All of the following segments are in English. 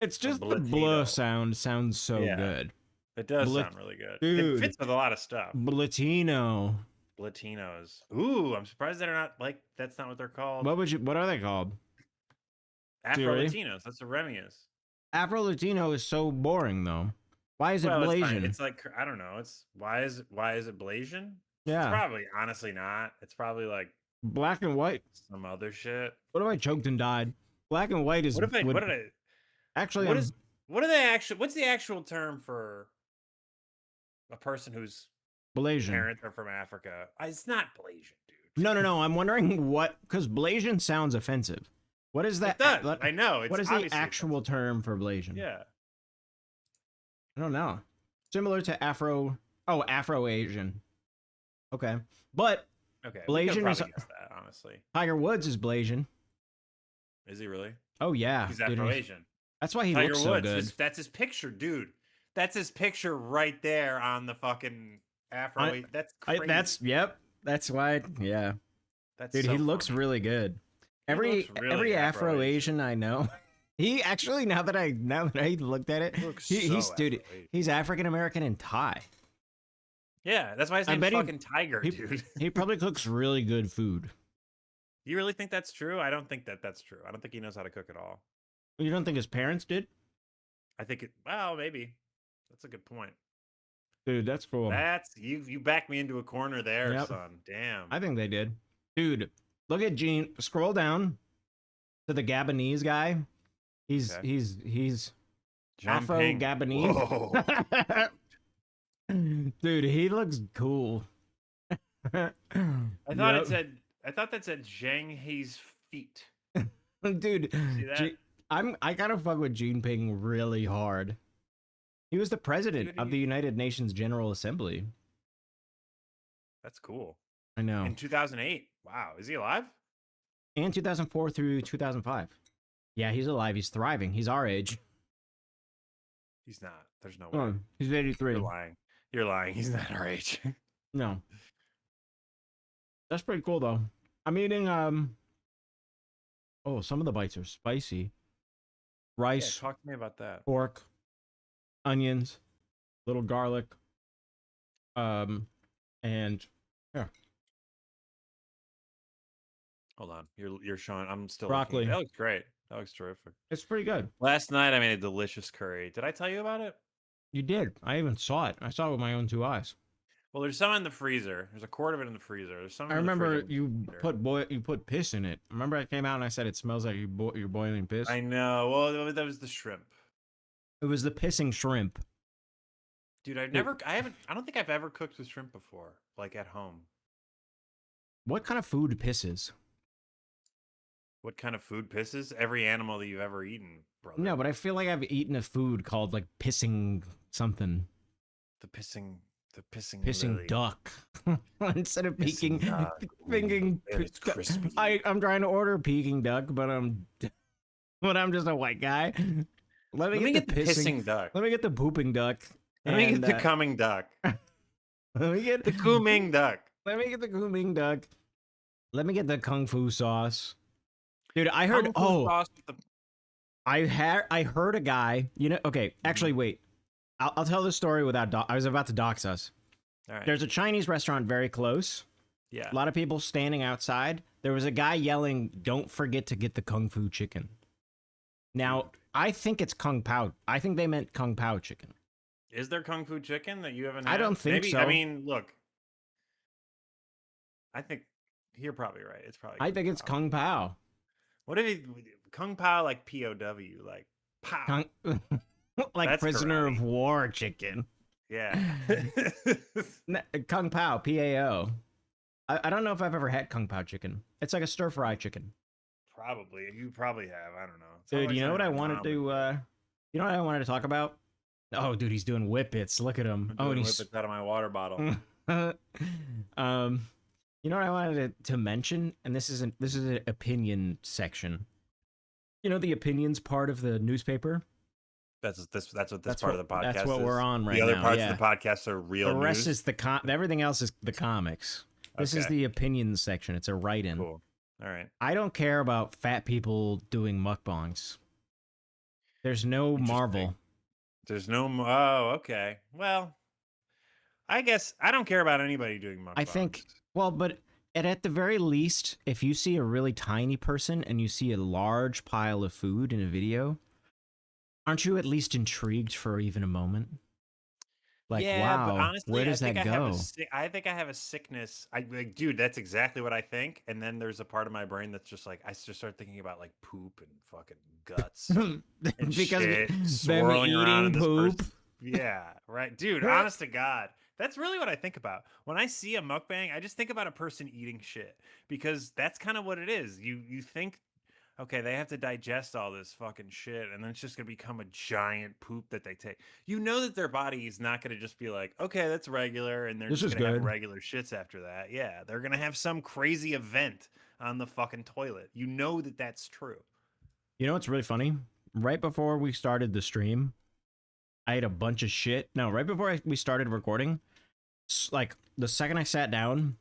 It's A just the blah Blatino. sounds so Yeah, good. it does Blat sound really good. It Dude, fits with a lot of stuff. Blatino. Latinos. Ooh, I'm surprised they're not like that's not what they're called. What are they called? Afro Siri? Latinos. That's what Remy is. Afro Latino is so boring though. Why is it Well, it's fine. Blasian? It's like I don't know. It's why is it Blasian? It's Yeah. probably honestly not. It's probably like Black and white. some other shit. What if I choked and died? Black and white is What if I would what did I actually what is what are they actually what's the actual term for a person whose Blasian. parents are from Africa? It's not Blasian, dude. No. I'm wondering what because Blasian sounds offensive. What is that? It does. I know. It's what is the obviously actual offensive. term for Blasian? Yeah. I don't know. Similar to Afro. Oh, Afro Asian. Okay, but Okay. We could Blasian is probably guess that, honestly. Tiger Woods is Blasian. Is he really? Oh yeah, He's dude, Afro Asian. that's why he Tiger looks Woods. so good. That's his picture, dude. That's his picture right there on the fucking Afro. That's crazy. That's why. Yeah, That's dude, so he looks funny. really good. He Every looks really every Afro Asian I know, he actually now that I looked at it, He looks he's so dude, Afro-Asian. he's African American and Thai. Yeah, that's why his I name's bet fucking Tiger, dude. he probably cooks really good food. You really think that's true? I don't think that's true. I don't think he knows how to cook at all. You don't think his parents did? I think it. Well, maybe. That's a good point. Dude, that's cool. That's you backed me into a corner there, Yep. son. Damn. I think they did. Dude, look at Gene. Scroll down to the Gabonese guy. He's Okay. he's John Afro Ping. Gabonese. Whoa. Dude, he looks cool. I thought that said Zhang He's feet. Dude, See that? I kind of fuck with Gene Ping really hard. He was the president of the United Nations General Assembly. That's cool. I know. In 2008. Wow, is he alive? And 2004 through 2005. Yeah, he's alive. He's thriving. He's our age. He's not. There's no way. Oh, he's 83. You're lying. You're lying. He's not our age. No. That's pretty cool though. I'm eating oh, some of the bites are spicy. Rice, Yeah, talk to me about that. pork, onions, little garlic, and yeah. Hold on. You're showing. I'm still Broccoli. looking. That looks great. That looks terrific. It's pretty good. Last night I made a delicious curry. Did I tell you about it? You did. I even saw it. I saw it with my own two eyes. Well, there's some in the freezer. There's a quart of it in the freezer. There's some. I in the remember fridge you put piss in it. Remember I came out and I said it smells like you're boiling piss. I know. Well, that was the shrimp. It was the pissing shrimp. Dude, I don't think I've ever cooked with shrimp before, like at home. What kind of food pisses? What kind of food pisses? Every animal that you've ever eaten, brother. No, but I feel like I've eaten a food called like pissing something. The pissing lily. Duck. Instead of Pissing peking, duck. thinking It's crispy. I'm trying to order Peking duck, but I'm just a white guy. Let me get the pissing duck. Let me get the pooping duck. Let me get the coming duck. Let me get the Kuming duck. Let me get the Kuming duck. Let me get the kung fu sauce. Dude, I heard I heard a guy, okay, actually wait. I'll tell the story without I was about to dox us. All right. There's a Chinese restaurant very close. Yeah. A lot of people standing outside. There was a guy yelling, "Don't forget to get the kung fu chicken." Now, I think it's kung pao. I think they meant kung pao chicken. Is there kung fu chicken that you haven't had? I don't think so. I mean, look. I think you're probably right. It's probably I think it's kung pao. What if kung pao like POW, like pow? Like That's prisoner karate. of war chicken. Yeah. Kung pao, PAO. I don't know if I've ever had kung pao chicken. It's like a stir fry chicken. Probably. You probably have. I don't know. Dude, you know what I wanted to you know what I wanted to talk about? Oh, dude, he's doing whippets. Look at him. Oh, and he's whippets out of my water bottle. you know what I wanted to mention? And this is an opinion section. You know the opinions part of the newspaper? That's what this part of the podcast is. That's what we're on right now. The other parts yeah. of the podcast are real The rest news. is everything else is the comics. This is the opinions section. It's a write-in. Cool. All right. I don't care about fat people doing mukbangs. There's no Marvel. There's no. Oh, okay. Well, I guess I don't care about anybody doing mukbangs. I think. Well, but at the very least, if you see a really tiny person and you see a large pile of food in a video, aren't you at least intrigued for even a moment? Like, yeah, but wow, honestly, where does that go? I think I have a sickness. Dude, that's exactly what I think. And then there's a part of my brain that's just like, I just start thinking about like poop and fucking guts and Because shit them swirling around in eating this poop. person. Yeah, right, dude. Honest to God, that's really what I think about when I see a mukbang. I just think about a person eating shit because that's kind of what it is. You think, okay, they have to digest all this fucking shit, and then it's just gonna become a giant poop that they take. You know that their body is not gonna just be like, okay, that's regular, and they're This just is gonna have good. regular shits after that. Yeah, they're gonna have some crazy event on the fucking toilet. You know that that's true. You know what's really funny? Right before we started the stream, I ate a bunch of shit. No, right before we started recording, like the second I sat down,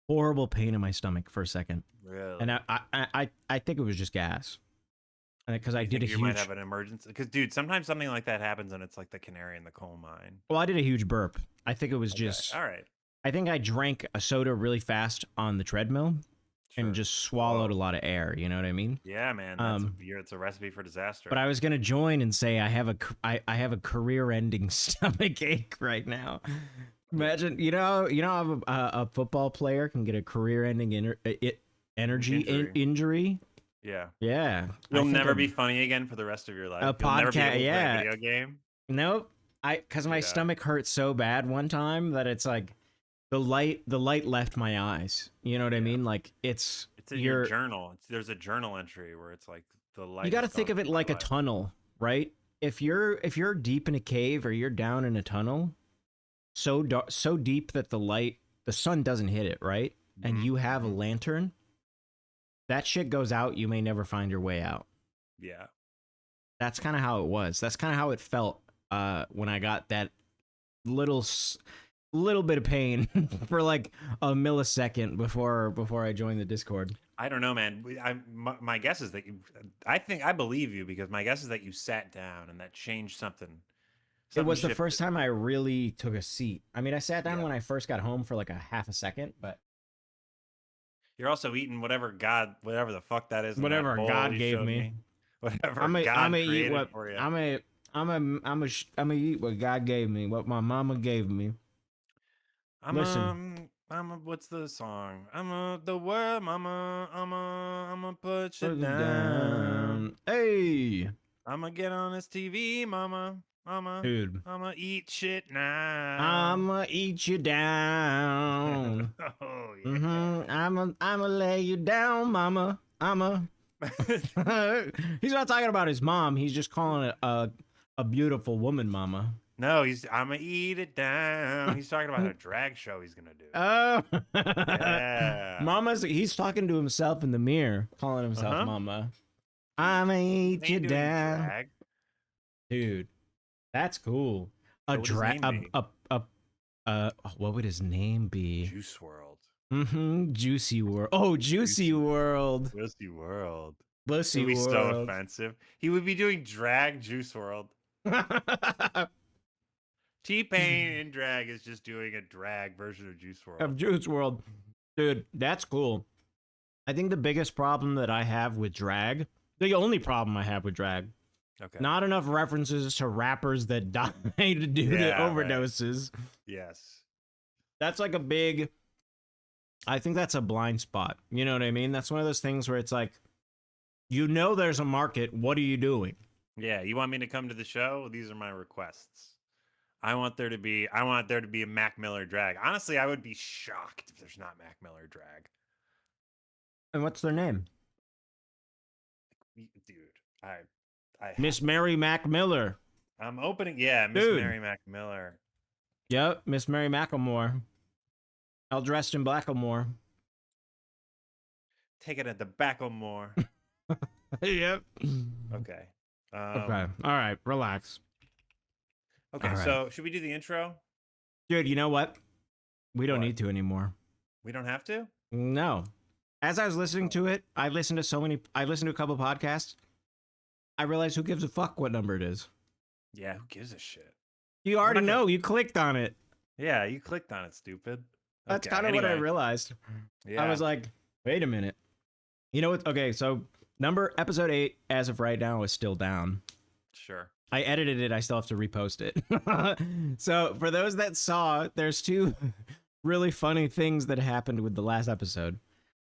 horrible pain in my stomach for a second. Really? And I think it was just gas. Because I did a huge. You might have an emergency. Because, dude, sometimes something like that happens, and it's like the canary in the coal mine. Well, I did a huge burp. I think it was just. All right. I think I drank a soda really fast on the treadmill and just swallowed a lot of air. You know what I mean? Yeah, man. It's a recipe for disaster. But I was gonna join and say I have a career-ending stomach ache right now. Imagine, how a football player can get a career-ending injury. Yeah. Yeah. You'll never be funny again for the rest of your life. A podcast, yeah. A video game. Nope. Because my stomach hurt so bad one time that it's like the light left my eyes. You know what I mean? Like it's in your journal. There's a journal entry where it's like the light. You got to think of it like a tunnel, right? If you're deep in a cave or you're down in a tunnel, so deep that the sun doesn't hit it, right? And you have a lantern, that shit goes out, you may never find your way out. Yeah. That's kind of how it was. That's kind of how it felt when I got that little bit of pain for like a millisecond before I joined the Discord. I don't know, man. My guess is that I believe you, because my guess is that you sat down and that changed something. It was the first time I really took a seat. I mean, I sat down when I first got home for like a half a second, but you're also eating whatever the fuck that is. Whatever God gave me. Whatever God created for you. I'm gonna eat what God gave me, what my mama gave me. Listen. What's the song? The world, mama. I'ma put you down. Hey. I'ma get on this TV, mama. Dude. I'ma eat shit now. I'ma eat you down. Oh yeah. I'ma lay you down, mama. He's not talking about his mom. He's just calling it a beautiful woman, mama. No, I'ma eat it down. He's talking about a drag show he's gonna do. Oh, yeah. He's talking to himself in the mirror, calling himself mama. I'ma eat you down, drag. Dude. That's cool. What would his name be? Juice World. Juicy World. Oh, Juicy World. Juicy World. Bussy It would be World. so offensive. He would be doing drag Juice World. T-Pain in drag is just doing a drag version of Juice World. Of Juice World. Dude, that's cool. I think the biggest problem that I have with drag, the only problem I have with drag, not enough references to rappers that died due to overdoses. Right. Yes. That's like I think that's a blind spot. You know what I mean? That's one of those things where it's like, there's a market. What are you doing? Yeah. You want me to come to the show? These are my requests. I want there to be a Mac Miller drag. Honestly, I would be shocked if there's not Mac Miller drag. And what's their name? Dude, Miss Mary Mac Miller. I'm opening. Yeah, Miss Mary Mac Miller. Yep, Miss Mary Macklemore. All dressed in Blacklemore. Take it at the Backlemore. Yep. Okay. Okay. All right. Relax. Okay. Right. So should we do the intro? Dude, you know what? We don't need to anymore. We don't have to? No. As I was listening to it, I listened to a couple podcasts. I realized who gives a fuck what number it is. Yeah, who gives a shit? You already know. You clicked on it. Yeah, you clicked on it, stupid. That's kind of what I realized. Yeah. I was like, wait a minute. You know what? Okay, so episode 8 as of right now is still down. Sure. I edited it. I still have to repost it. So for those that saw, there's 2 really funny things that happened with the last episode.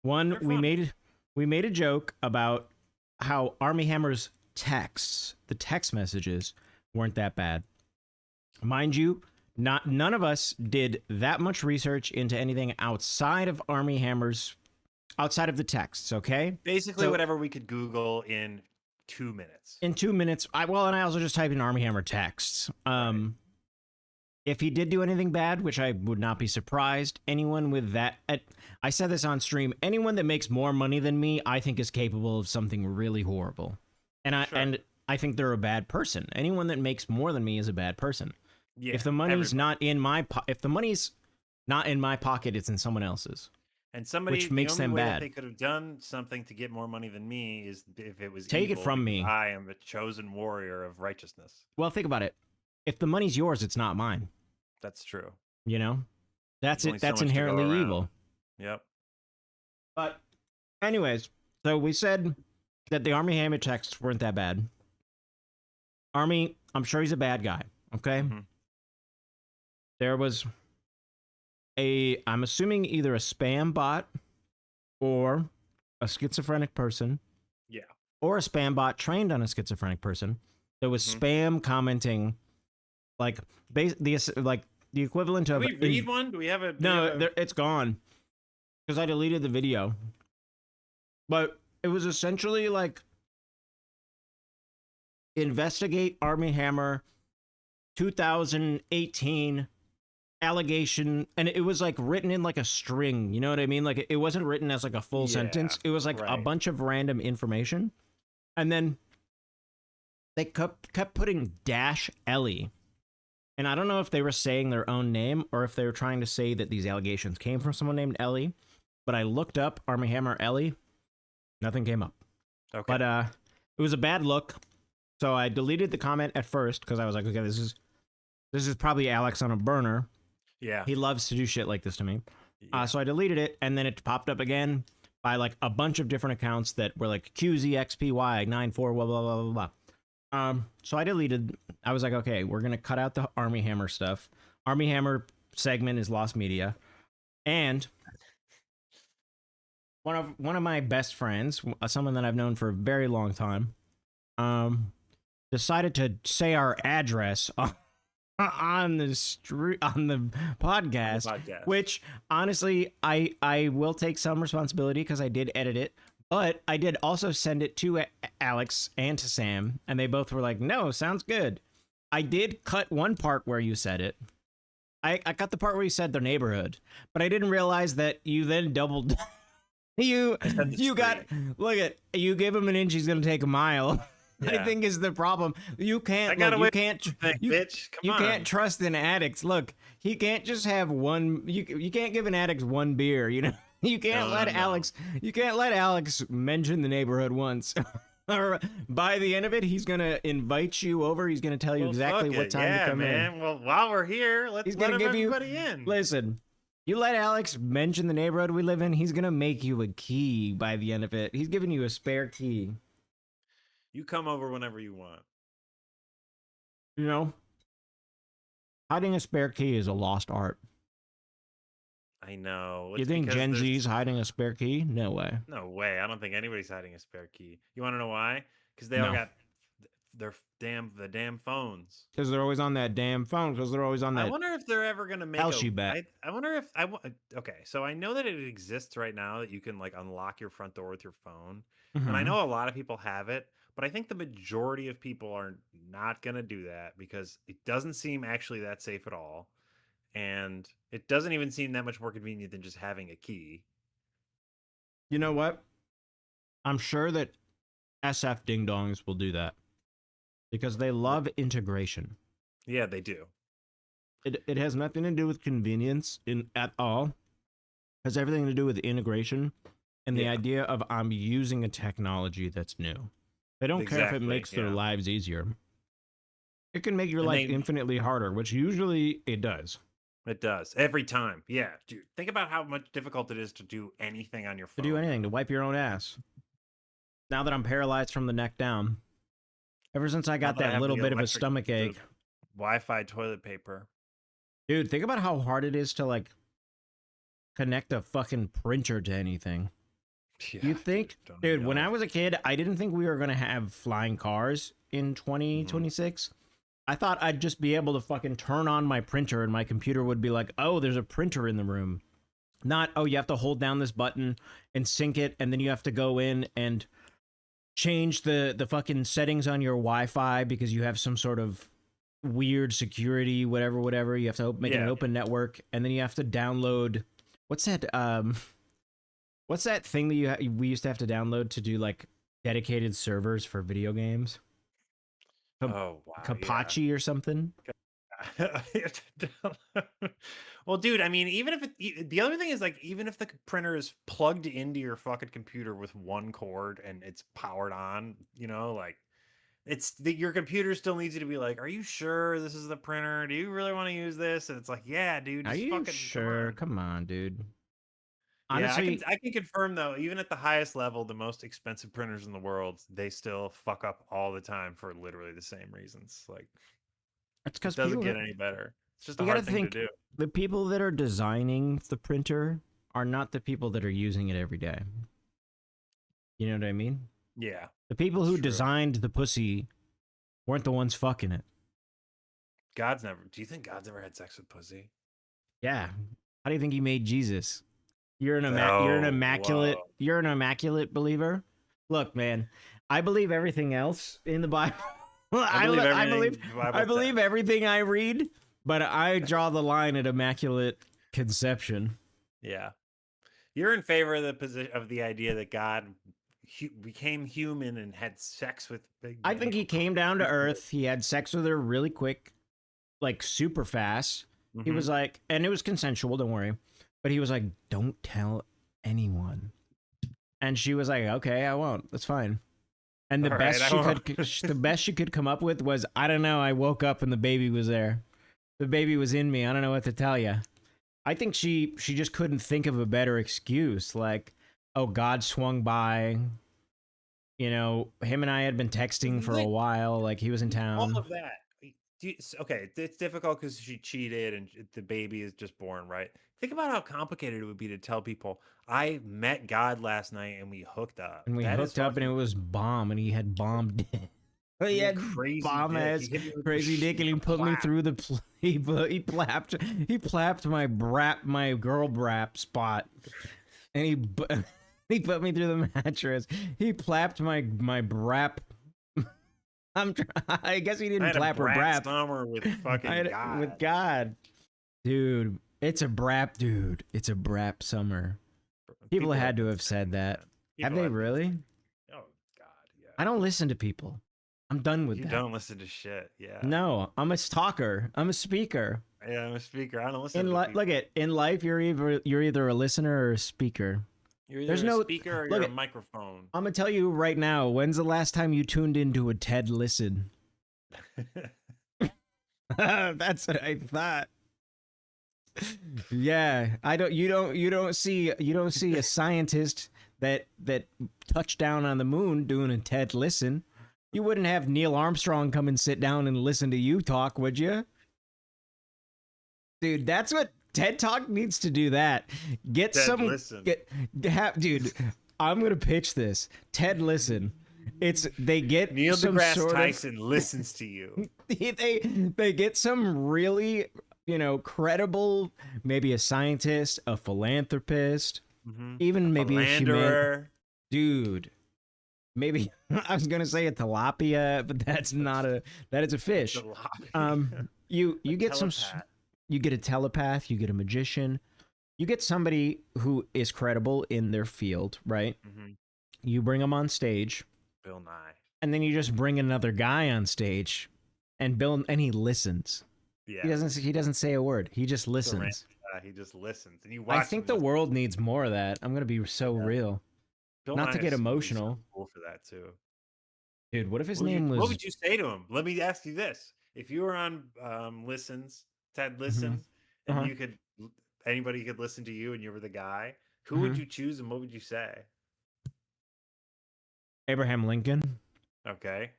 One, we made a joke about how Army Hammer's texts, the text messages, weren't that bad. Mind you, none of us did that much research into anything outside of Army Hammer's, outside of the texts, okay? Basically, whatever we could Google in 2 minutes. In 2 minutes. And I also just typed in Army Hammer texts. Right. If he did do anything bad, which I would not be surprised, anyone with that, I said this on stream, anyone that makes more money than me, I think is capable of something really horrible. And I think they're a bad person. Anyone that makes more than me is a bad person. Yeah, if the money's not in my if the money's not in my pocket, it's in someone else's. And somebody, which makes them bad. They could have done something to get more money than me is if it was take evil, it from me. I am a chosen warrior of righteousness. Well, think about it. If the money's yours, it's not mine. That's true. You know, that's it. That's inherently evil. Yep. But anyways, so we said that the Army Hammer texts weren't that bad. Army, I'm sure he's a bad guy. Okay. Mm-hmm. There was I'm assuming either a spam bot or a schizophrenic person. Yeah. Or a spam bot trained on a schizophrenic person that was spam commenting like the equivalent of. Do we read one? Do we have a? No, it's gone because I deleted the video. But it was essentially like investigate Army Hammer 2018 allegation, and it was like written in like a string, you know what I mean? Like it wasn't written as like a full sentence. It was like a bunch of random information, and then they kept putting dash Ellie, and I don't know if they were saying their own name or if they were trying to say that these allegations came from someone named Ellie. But I looked up Army Hammer Ellie, nothing came up. Okay. But it was a bad look, so I deleted the comment at first because I was like, okay, this is probably Alex on a burner. Yeah. He loves to do shit like this to me. Yeah. So I deleted it, and then it popped up again by like a bunch of different accounts that were like QZXPY94, blah, blah, blah, blah, blah. So I deleted. I was like, okay, we're going to cut out the Army Hammer stuff. Army Hammer segment is lost media. And one of my best friends, someone that I've known for a very long time, decided to say our address on the podcast, which honestly I will take some responsibility because I did edit it, but I did also send it to Alex and to Sam, and they both were like, no, sounds good. I did cut one part where you said it. I cut the part where you said their neighborhood, but I didn't realize that you then doubled. you got, look at, you give him an inch, he's gonna take a mile. Yeah. I think is the problem. You can't. You can't trust in addicts. Look, he can't just have one. You can't give an addict one beer. You know, you can't let Alex. You can't let Alex mention the neighborhood once. Or by the end of it, he's gonna invite you over. He's gonna tell you exactly what time to come in. Well, while we're here, let's let everybody in. Listen, you let Alex mention the neighborhood we live in. He's gonna make you a key by the end of it. He's giving you a spare key. You come over whenever you want. You know, hiding a spare key is a lost art. I know. You think Gen Z's hiding a spare key? No way. No way. I don't think anybody's hiding a spare key. You want to know why? Because they all got the damn phones. Because they're always on that damn phone. Because they're always on that. I wonder if they're ever gonna make. I wonder if Okay, so I know that it exists right now that you can like unlock your front door with your phone, and I know a lot of people have it. But I think the majority of people are not going to do that because it doesn't seem actually that safe at all. And it doesn't even seem that much more convenient than just having a key. You know what? I'm sure that SF ding-dongs will do that because they love integration. Yeah, they do. It has nothing to do with convenience at all. It has everything to do with integration and the idea of I'm using a technology that's new. They don't care if it makes their lives easier. It can make your life infinitely harder, which usually it does. It does. Every time. Yeah, dude. Think about how much difficult it is to do anything on your phone. To do anything, to wipe your own ass. Now that I'm paralyzed from the neck down. Ever since I got that little bit of a stomach ache. Wi-Fi toilet paper. Dude, think about how hard it is to, like, connect a fucking printer to anything. Yeah, you think? Dude, when I was a kid, I didn't think we were going to have flying cars in 2026. I thought I'd just be able to fucking turn on my printer and my computer would be like, oh, there's a printer in the room. Not, oh, you have to hold down this button and sync it, and then you have to go in and change the fucking settings on your Wi-Fi because you have some sort of weird security, whatever. You have to make it an open network, and then you have to download... What's that thing that we used to have to download to do, like, dedicated servers for video games? Oh, wow. Kapachi or something? Well, dude, I mean, even if the other thing is, like, even if the printer is plugged into your fucking computer with one cord and it's powered on, you know, like, your computer still needs you to be like, are you sure this is the printer? Do you really want to use this? And it's like, yeah, dude. Just are you sure? Come on, dude. Honestly, yeah, I can confirm though, even at the highest level, the most expensive printers in the world, they still fuck up all the time for literally the same reasons. Like, it's because it doesn't get any better. It's just a hard thing to do. The people that are designing the printer are not the people that are using it every day. You know what I mean? Yeah. The people who designed the pussy weren't the ones fucking it. Do you think God's ever had sex with pussy? Yeah. How do you think he made Jesus? You're an immaculate believer. Look, man, I believe everything else in the Bible. I believe everything I read, but I draw the line at immaculate conception. Yeah, you're in favor of the position of the idea that God became human and had sex with. I think he came down to Earth. He had sex with her really quick, like super fast. Mm-hmm. He was like, and it was consensual. Don't worry. But he was like, don't tell anyone. And she was like, okay, I won't. That's fine. And the best she could come up with was, I don't know, I woke up and the baby was there. The baby was in me. I don't know what to tell you. I think she just couldn't think of a better excuse. Like, oh, God swung by. You know, him and I had been texting for a while. Like, he was in town. All of that. Okay, it's difficult because she cheated and the baby is just born, right? Think about how complicated it would be to tell people, I met God last night and we hooked up. And we hooked up and it was bomb and he had bomb dick. He had crazy bomb ass, crazy dick, and he put me through the he plapped my girl brap spot, and he put me through the mattress. He plapped my brap. I guess he didn't clap her brap. Summer with fucking God. With God, dude. It's a brap, dude. It's a brap summer. People had to have said that. Have they really? Oh God, yeah. I don't listen to people. I'm done with that. You don't listen to shit. Yeah. No, I'm a talker. I'm a speaker. Yeah, I'm a speaker. I don't listen to people. Look in life, you're either a listener or a speaker. You're either a speaker or you're a microphone. I'm gonna tell you right now. When's the last time you tuned into a TED Listen? That's what I thought. Yeah, you don't see a scientist that touched down on the moon doing a TED Listen. You wouldn't have Neil Armstrong come and sit down and listen to you talk, would you? Dude, that's what TED Talk needs to do. That dude, I'm gonna pitch this. TED Listen. They get Neil deGrasse Tyson listens to you. They get some really, credible, maybe a scientist, a philanthropist, even maybe a human dude. Maybe I was gonna say a tilapia, but that's not that is a fish. You get you get a telepath, you get a magician, you get somebody who is credible in their field, right? Mm-hmm. You bring them on stage, Bill Nye, and then you just bring another guy on stage, and he listens. Yeah, he doesn't say a word. He just listens. He just listens, and you watch. I think the world needs more of that. I'm gonna be so real. Bill Not Nye to get emotional. So cool for that too. Dude, what if his name was? What would you say to him? Let me ask you this: if you were on Ted listens, and you could anybody could listen to you, and you were the guy, who would you choose, and what would you say? Abraham Lincoln. Okay.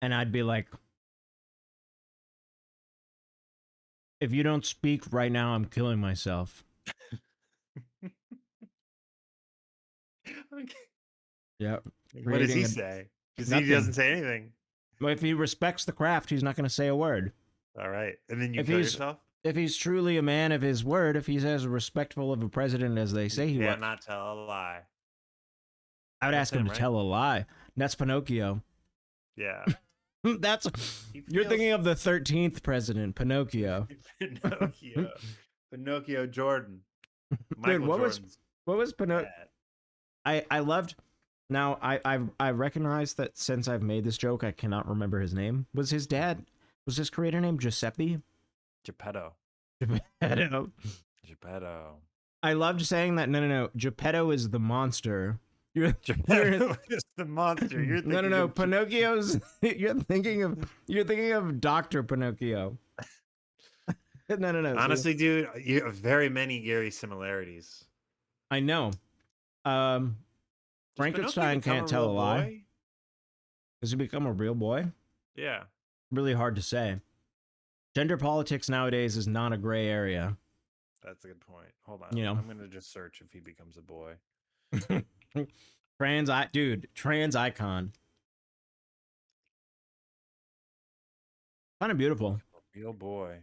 And I'd be like, if you don't speak right now, I'm killing myself. Okay. Yep. What does he say? Because he doesn't say anything. Well, if he respects the craft, he's not going to say a word. All right. And then you kill yourself? If he's truly a man of his word, if he's as respectful of a president as they say he was. Not tell a lie. I would ask him to tell a lie. That's Pinocchio. Yeah. You're thinking of the 13th president, Pinocchio. Pinocchio Jordan. Dude, what was Pinocchio? I loved. Now I recognize that since I've made this joke, I cannot remember his name. Was his creator name Giuseppe? Geppetto. I loved saying that. No. Geppetto is the monster. Geppetto is the monster. You're thinking no. Pinocchio's. You're thinking of Dr. Pinocchio. No. Honestly, dude, you have very many eerie similarities. I know. Frankenstein can't tell a lie. Does he become a real boy? Yeah. Really hard to say. Gender politics nowadays is not a gray area. That's a good point. Hold on. I'm going to just search if he becomes a boy. Trans icon. Kind of beautiful. Real boy.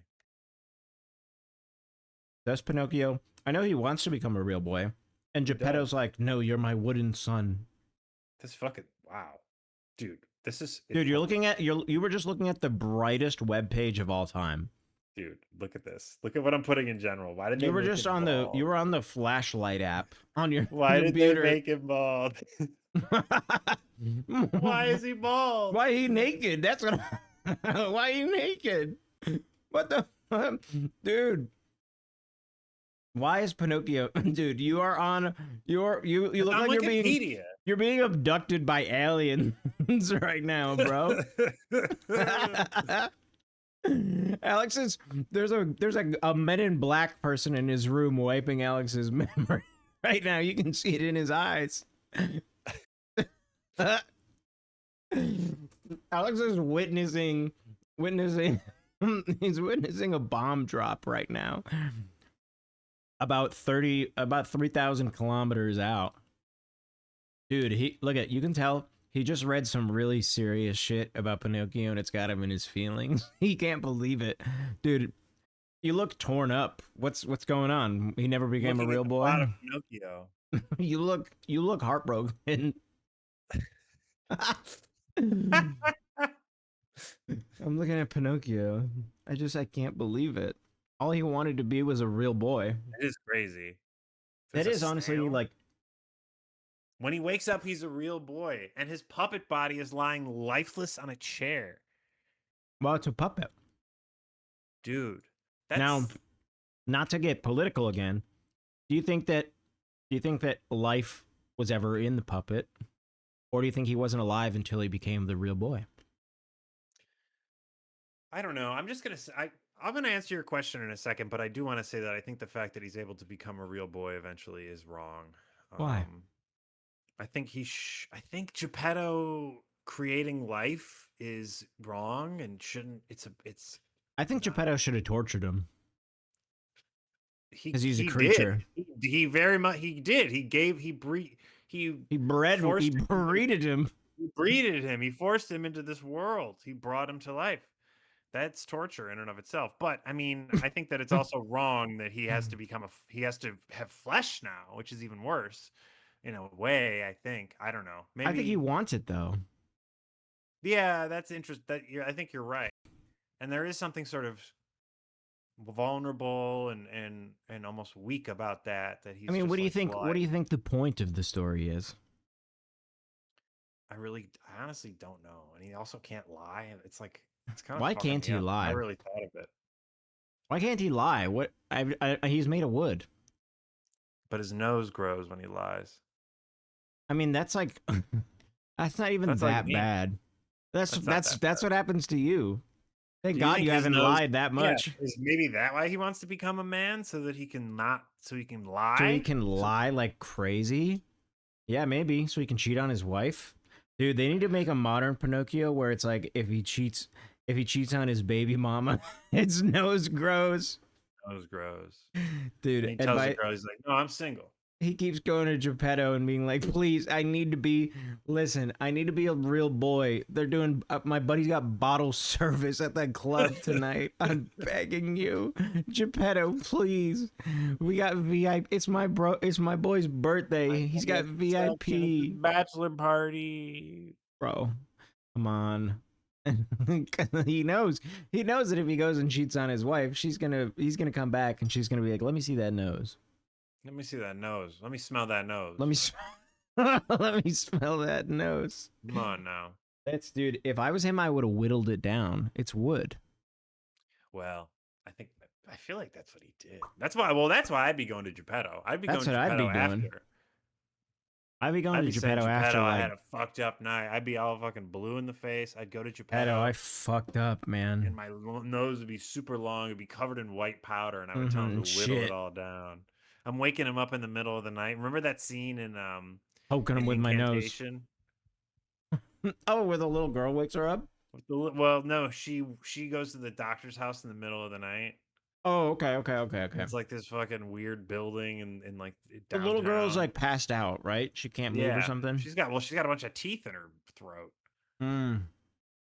That's Pinocchio. I know he wants to become a real boy. And Geppetto's like, no, you're my wooden son. This fucking wow. Dude, this is you were just looking at the brightest web page of all time. Dude, look at this. Look at what I'm putting in general. Why did you were just on bald? You were on the flashlight app on your Why computer. Did they make him bald? Why is he bald? Why he naked? That's what why he naked? What the dude? Why is Pinocchio, dude? You look like you're being abducted by aliens right now, bro. Alex there's a Men in Black person in his room wiping Alex's memory right now. You can see it in his eyes. Alex is witnessing. He's witnessing a bomb drop right now. About 3,000 kilometers out. Dude, you can tell he just read some really serious shit about Pinocchio and it's got him in his feelings. He can't believe it. Dude, you look torn up. What's going on? He never became a real boy? Of Pinocchio. You look heartbroken. I'm looking at Pinocchio. I can't believe it. All he wanted to be was a real boy. It is crazy. That is honestly like... When he wakes up, he's a real boy, and his puppet body is lying lifeless on a chair. Well, it's a puppet. Dude. Now, not to get political again, do you think that life was ever in the puppet? Or do you think he wasn't alive until he became the real boy? I don't know. I'm just going to say... I'm going to answer your question in a second, but I do want to say that I think the fact that he's able to become a real boy eventually is wrong. Why? I think I think Geppetto creating life is wrong and shouldn't. I think Geppetto should have tortured him. Because he's a creature. He very much. He did. He breeded him. He breeded him. He forced him into this world. He brought him to life. That's torture in and of itself. But I mean, I think that it's also wrong that he has to have flesh now, which is even worse in a way. I think. I don't know. Maybe I think he wants it though. Yeah, that's interesting. I think you're right. And there is something sort of vulnerable and almost weak about that. That he's. I mean, what do you think? What do you think the point of the story is? I honestly don't know. And he also can't lie. It's like. Why can't he lie? I really thought of it. Why can't he lie? What? He's made of wood. But his nose grows when he lies. I mean, that's like... That's not even That's all you that need. bad. That's That's not that that's bad. what happens to you. Thank Do you God think you his haven't nose? lied that Yeah, much. is maybe that why he wants to become a man so that he can not, so he can So he lie? can So, lie like crazy? Yeah, maybe. So he can cheat on his wife? Dude, they need to make a modern Pinocchio where it's like if he cheats on his baby mama, his nose grows. nose grows. And Dude, he and tells the by girl, he's like, "No, I'm single." he keeps going to Geppetto and being like, please, I need to be, listen, I need to be a real boy. They're doing, my buddy's got bottle service at that club tonight. I'm begging you. Geppetto, please. We got VIP. It's my boy's birthday. He's got VIP. Bachelor party. Bro, come on. he knows that if he goes and cheats on his wife, he's gonna come back and she's gonna be like, let me see that nose. Let me see that nose. Let me smell that nose. Let me let me smell that nose. Come on now. That's dude. If I was him, I would have whittled it down. It's wood. Well, I feel like that's what he did. That's why. Well, that's why I'd be going to Geppetto. I'd be That's going to what I'd be Geppetto doing. after. I'd be going I'd to be saying, Geppetto after Geppetto, I like had a fucked up night. I'd be all fucking blue in the face. I'd go to Geppetto. Geppetto, I fucked up, man. and my nose would be super long. It'd be covered in white powder, and I would tell him to whittle it Shit. all down. I'm waking him up in the middle of the night. Remember that scene Poking him in with my nose. Incantation? Oh, where the little girl wakes her up. Well, no, she goes to the doctor's house in the middle of the night. Oh, okay. It's like this fucking weird building and like The downtown. little girl's like passed out, right? She can't move or something. She's got a bunch of teeth in her throat.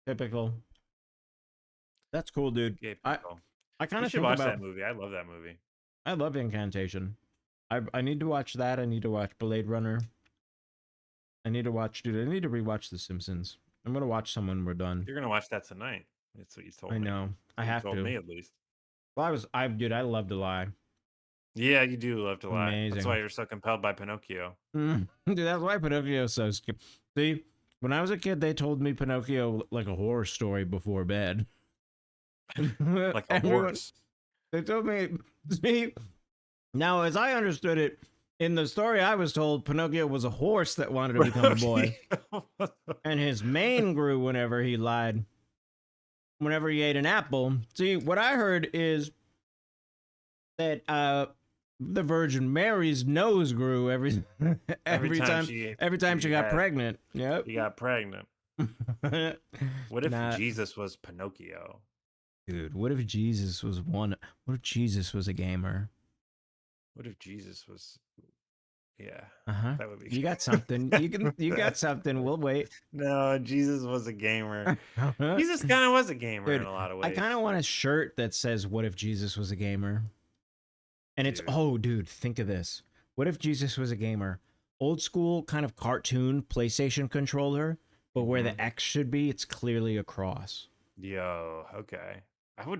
Typical. That's cool, dude. I kind of should think watch about that movie. I love that movie. I love Incantation. I need to watch that. I need to watch Blade Runner. I need to rewatch The Simpsons. I'm gonna watch some when we're done. You're gonna watch that tonight. That's what you told me. I know. I have told to. me at least. Well, dude, I love to lie. Yeah, you do love to lie. Amazing. That's why you're so compelled by Pinocchio. Dude, that's why Pinocchio's so scary. See, when I was a kid, they told me Pinocchio like a horror story before bed. Like a horse. They told me, see, now as I understood it, in the story I was told, Pinocchio was a horse that wanted to become a boy. And his mane grew whenever he lied. Whenever he ate an apple. See, what I heard is that the Virgin Mary's nose grew every time she got pregnant. Yep. He got pregnant. What if Jesus was Pinocchio? Dude, what if Jesus was what if Jesus was a gamer? What if Jesus was That would be. You got something. You got something. We'll wait. No, Jesus was a gamer. Jesus kind of was a gamer, dude, in a lot of ways. I kind of want a shirt that says "What if Jesus was a gamer?" And it's dude, think of this. What if Jesus was a gamer? Old school kind of cartoon PlayStation controller, but where the X should be, it's clearly a cross. Yo, okay.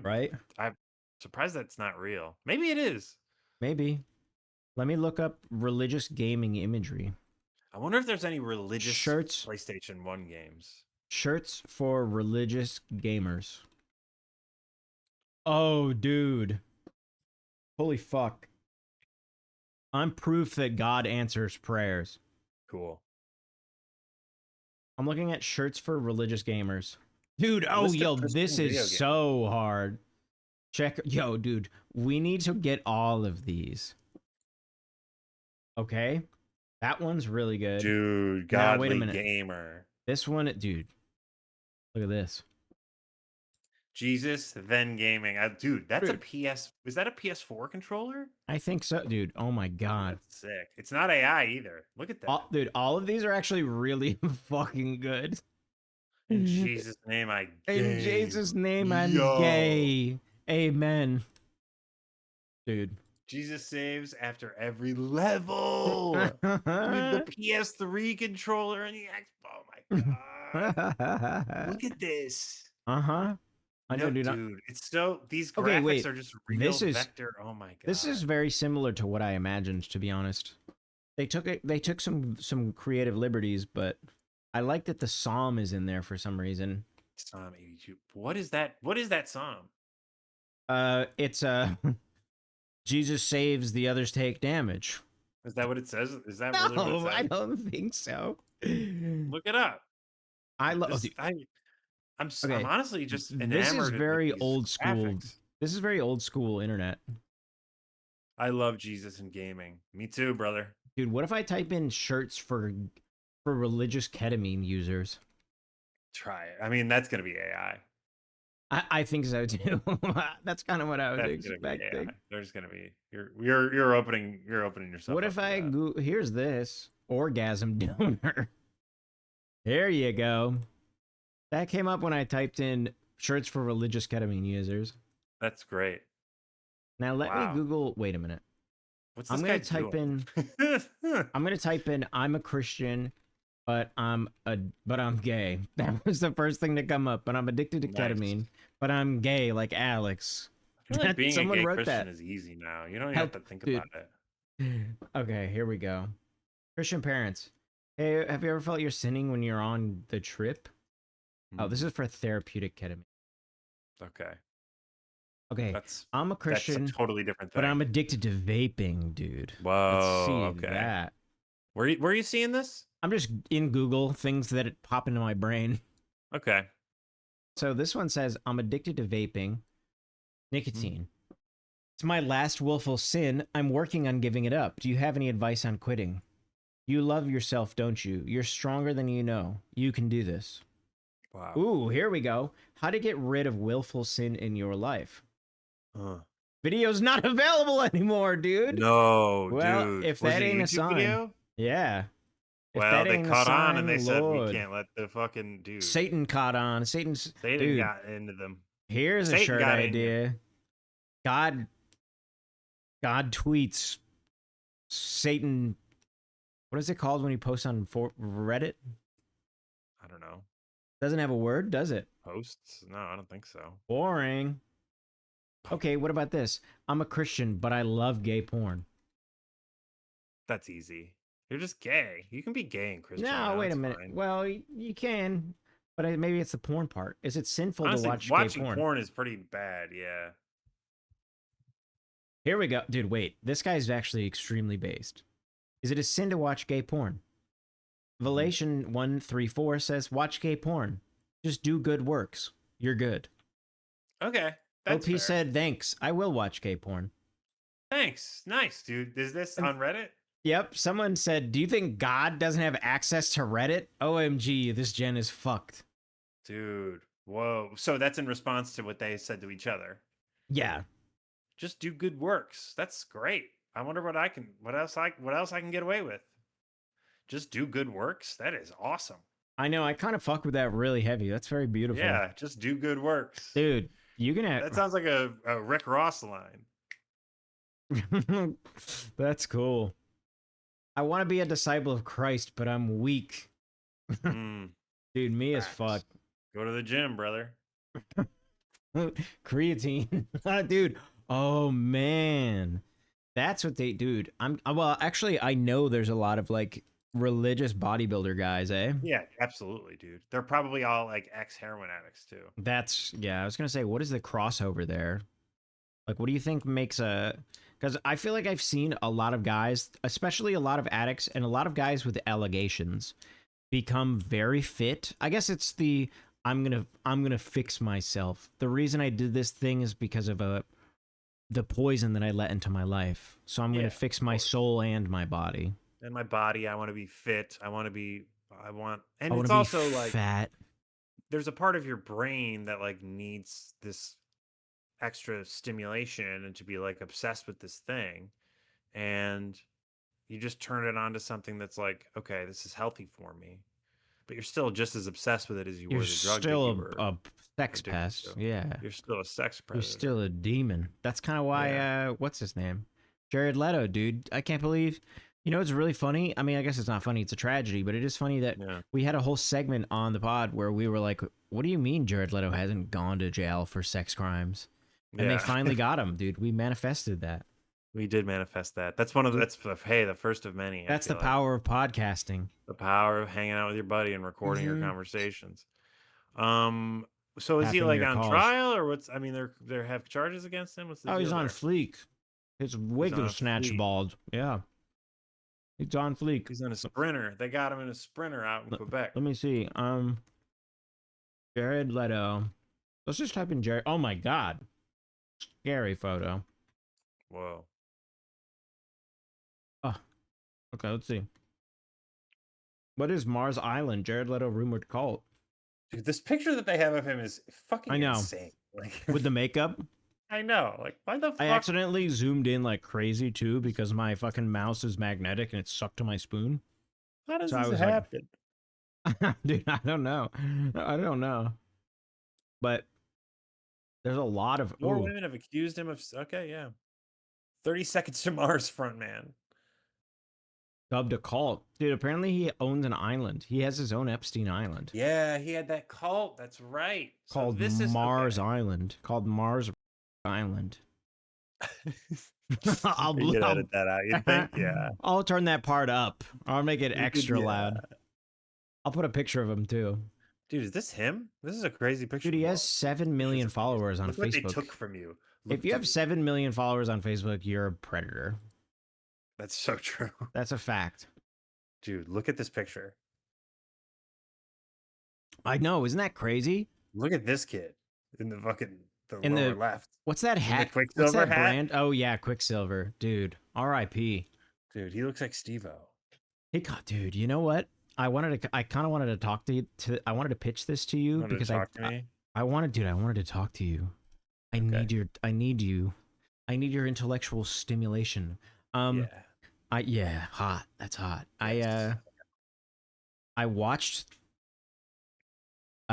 Right? I'm surprised that's not real. Maybe it is. Maybe. Let me look up religious gaming imagery. I wonder if there's any religious shirts, PlayStation 1 games. Shirts for religious gamers. Oh, dude. Holy fuck. I'm proof that God answers prayers. Cool. I'm looking at shirts for religious gamers. Dude, this is so hard. Dude, we need to get all of these. Okay, that one's really good. Dude, godly gamer. This one, dude, look at this. Jesus, then gaming. Dude, that's a PS. Is that a PS4 controller? I think so, dude. Oh my god. That's sick. It's not AI either. Look at that. Dude, all of these are actually really fucking good. In Jesus' name, I'm gay. Amen. Dude. Jesus saves after every level. With the PS3 controller and the Xbox. Oh my god. Look at this. I know, dude. It's so these graphics are just real vector. Oh my god. This is very similar to what I imagined, to be honest. They took some creative liberties, but I like that the psalm is in there for some reason. Psalm 82. What is that? What is that psalm? It's Jesus saves, the others take damage. Is that what it says? Is that no, really what it says? I don't think so. Look it up. I love. This, I'm Okay, honestly just this is enamored with very these old school. graphics. This is very old school internet. I love Jesus and gaming. Me too, brother. Dude, what if I type in shirts for religious ketamine users? Try it. I mean, that's gonna be AI. I think so too. That's kind of what I was That's gonna be expecting. AI. There's gonna be you're opening yourself What up if to I that. go? Here's this orgasm donor. There you go. That came up when I typed in shirts for religious ketamine users. That's great. Now let me Wow. Google. Wait a minute. What's I'm this gonna guy type doing? in. I'm gonna type in. I'm a Christian, but I'm gay. That was the first thing to come up. But I'm addicted to Nice. ketamine. But I'm gay, like Alex. I feel like being a Someone gay wrote Christian that. is easy now. You don't even have to think Dude. about it. Okay, here we go. Christian parents. Hey, have you ever felt you're sinning when you're on the trip? Oh, this is for therapeutic ketamine. Okay. Okay, I'm a Christian, that's a totally different thing. but I'm addicted to vaping, dude. Whoa. Let's see Okay. that. Where are you seeing this? I'm just in Google, things that pop into my brain. Okay. So this one says, I'm addicted to vaping. Nicotine. It's my last willful sin. I'm working on giving it up. Do you have any advice on quitting? You love yourself, don't you? You're stronger than you know. You can do this. Wow. Ooh, here we go. How to get rid of willful sin in your life. Video's not available anymore, dude. No, well, dude. If Was that it ain't a YouTube sign. video? Yeah. Well, they caught on and they said Lord. we can't let the fucking dude. Satan caught on. Satan dude, got into them. Here's a shirt idea. God tweets. Satan. What is it called when you post on Reddit? I don't know. Doesn't have a word, does it? Posts? No, I don't think so. Boring. Okay, what about this? I'm a Christian, but I love gay porn. That's easy. You're just gay. You can be gay and Christian. No, wait a minute. Fine. Well, you can, but maybe it's the porn part. Is it sinful Honestly, to watch watching gay porn? porn is pretty bad, yeah. Here we go. Dude, wait. This guy's actually extremely based. Is it a sin to watch gay porn? Valation 134 says, watch gay porn. Just do good works. You're good. Okay. That's OP fair. said, thanks. I will watch gay porn. Thanks. Nice, dude. Is this on Reddit? Yep. Someone said, do you think God doesn't have access to Reddit? OMG, this gen is fucked. Dude. Whoa. So that's in response to what they said to each other. Yeah. Just do good works. That's great. I wonder what else I can get away with. Just do good works. That is awesome. I know. I kind of fuck with that really heavy. That's very beautiful. Yeah. Just do good works. Dude, you can have... That sounds like a Rick Ross line. That's cool. I want to be a disciple of Christ, but I'm weak. Dude, me as fuck. Go to the gym, brother. Creatine. Dude. Oh, man. That's what they... Dude, well, actually, I know there's a lot of, like, religious bodybuilder guys, eh? Yeah, absolutely, dude. They're probably all, like, ex-heroin addicts, too. Yeah, I was going to say, what is the crossover there? Like, what do you think makes a... Because I feel like I've seen a lot of guys, especially a lot of addicts and a lot of guys with allegations, become very fit. I guess it's the I'm gonna fix myself. The reason I did this thing is because of the poison that I let into my life. So I'm gonna fix my soul and my body. And my body, I want to be fit. And it's also like fat. There's a part of your brain that like needs this extra stimulation and to be like obsessed with this thing, and you just turn it on to something that's like, okay, this is healthy for me, but you're still just as obsessed with it as you were the drug. You're still a sex pest. Yeah, you're still a sex predator. You're still a demon. That's kind of why what's his name, Jared Leto, dude. I can't believe, you know, it's really funny. I mean, I guess it's not funny, it's a tragedy, but it is funny that we had a whole segment on the pod where we were like, what do you mean Jared Leto hasn't gone to jail for sex crimes? And they finally got him, dude. We manifested that. We did manifest that. That's the first of many. That's the power of podcasting. The power of hanging out with your buddy and recording your conversations. So is he like on trial or what's? I mean, there have charges against him. What's the deal he's on there? fleek. His wig was snatched bald. Yeah. It's on fleek. He's on a sprinter. They got him in a sprinter out in Quebec. Let me see. Jared Leto. Let's just type in Jared. Oh my god. Scary photo. Whoa. Oh, okay, let's see. What is Mars Island? Jared Leto rumored cult. Dude, this picture that they have of him is fucking insane. Like with the makeup. I know. Like, why the fuck? I accidentally zoomed in like crazy too because my fucking mouse is magnetic and it's stuck to my spoon. How does this happen? Like, dude, I don't know. I don't know. But there's a lot of more women have accused him of. Okay, yeah. 30 Seconds to Mars frontman. Dubbed a cult. Dude, apparently he owns an island. He has his own Epstein Island. Yeah, he had that cult. That's right. Called Mars Island. Called Mars Island. I'll edit that out, you think? Yeah. I'll turn that part up. I'll make it extra loud. I'll put a picture of him too. Dude, is this him? This is a crazy picture. Dude, he has 7 million followers on Facebook. What they took from you. If you have 7 million followers on Facebook, you're a predator. That's so true. That's a fact. Dude, look at this picture. I know, isn't that crazy? Look at this kid in the fucking lower left. What's that hat? Quicksilver What's that hat? brand? Oh yeah, Quicksilver. Dude, R.I.P. Dude, he looks like Steve-O. Dude, you know what? I kind of wanted to talk to you. I wanted to pitch this to you because I wanted to talk to you. I need your intellectual stimulation. Hot. That's hot. I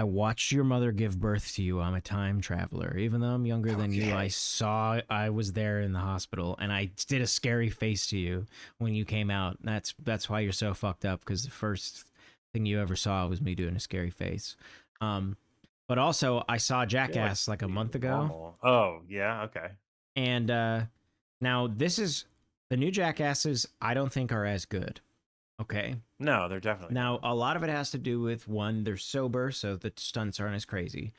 watched your mother give birth to you. I'm a time traveler. Even though I'm younger than you, I was there in the hospital and I did a scary face to you when you came out. That's why you're so fucked up, because the first thing you ever saw was me doing a scary face. But also I saw Jackass like a month ago. Oh, yeah, okay. And now this is the new Jackasses. I don't think are as good. Okay. No, they're definitely now a lot of it has to do with, one, they're sober, so the stunts aren't as crazy.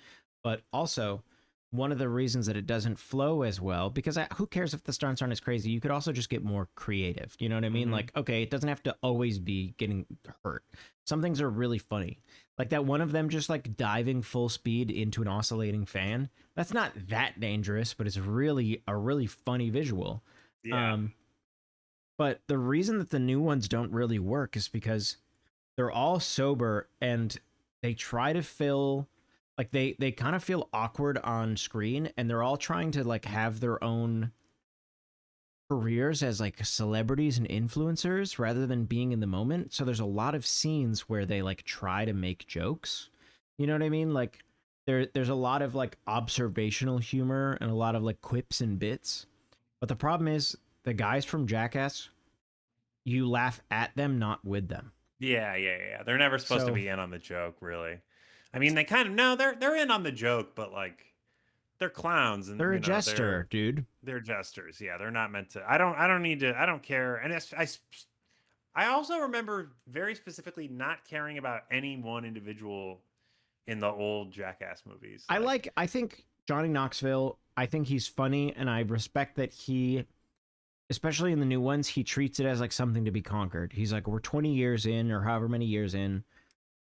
But also, one of the reasons that it doesn't flow as well, because who cares if the stunts aren't as crazy? You could also just get more creative. You know what I mean? Like, okay, it doesn't have to always be getting hurt. Some things are really funny. Like that one of them just like diving full speed into an oscillating fan. That's not that dangerous, but it's really a really funny visual. Yeah. But the reason that the new ones don't really work is because they're all sober and they try to fill, like they kind of feel awkward on screen, and they're all trying to like have their own careers as like celebrities and influencers rather than being in the moment. So there's a lot of scenes where they like try to make jokes. You know what I mean? Like there's a lot of like observational humor and a lot of like quips and bits. But the problem is the guys from Jackass, you laugh at them, not with them. Yeah. They're never supposed to be in on the joke, really. I mean, they kind of, no, they're in on the joke, but like they're clowns and they're a jester, dude. They're jesters. Yeah, they're not meant to. I don't care. And I also remember very specifically not caring about any one individual in the old Jackass movies. I think Johnny Knoxville, I think he's funny, and I respect that he, especially in the new ones, he treats it as like something to be conquered. He's like, we're 20 years in, or however many years in,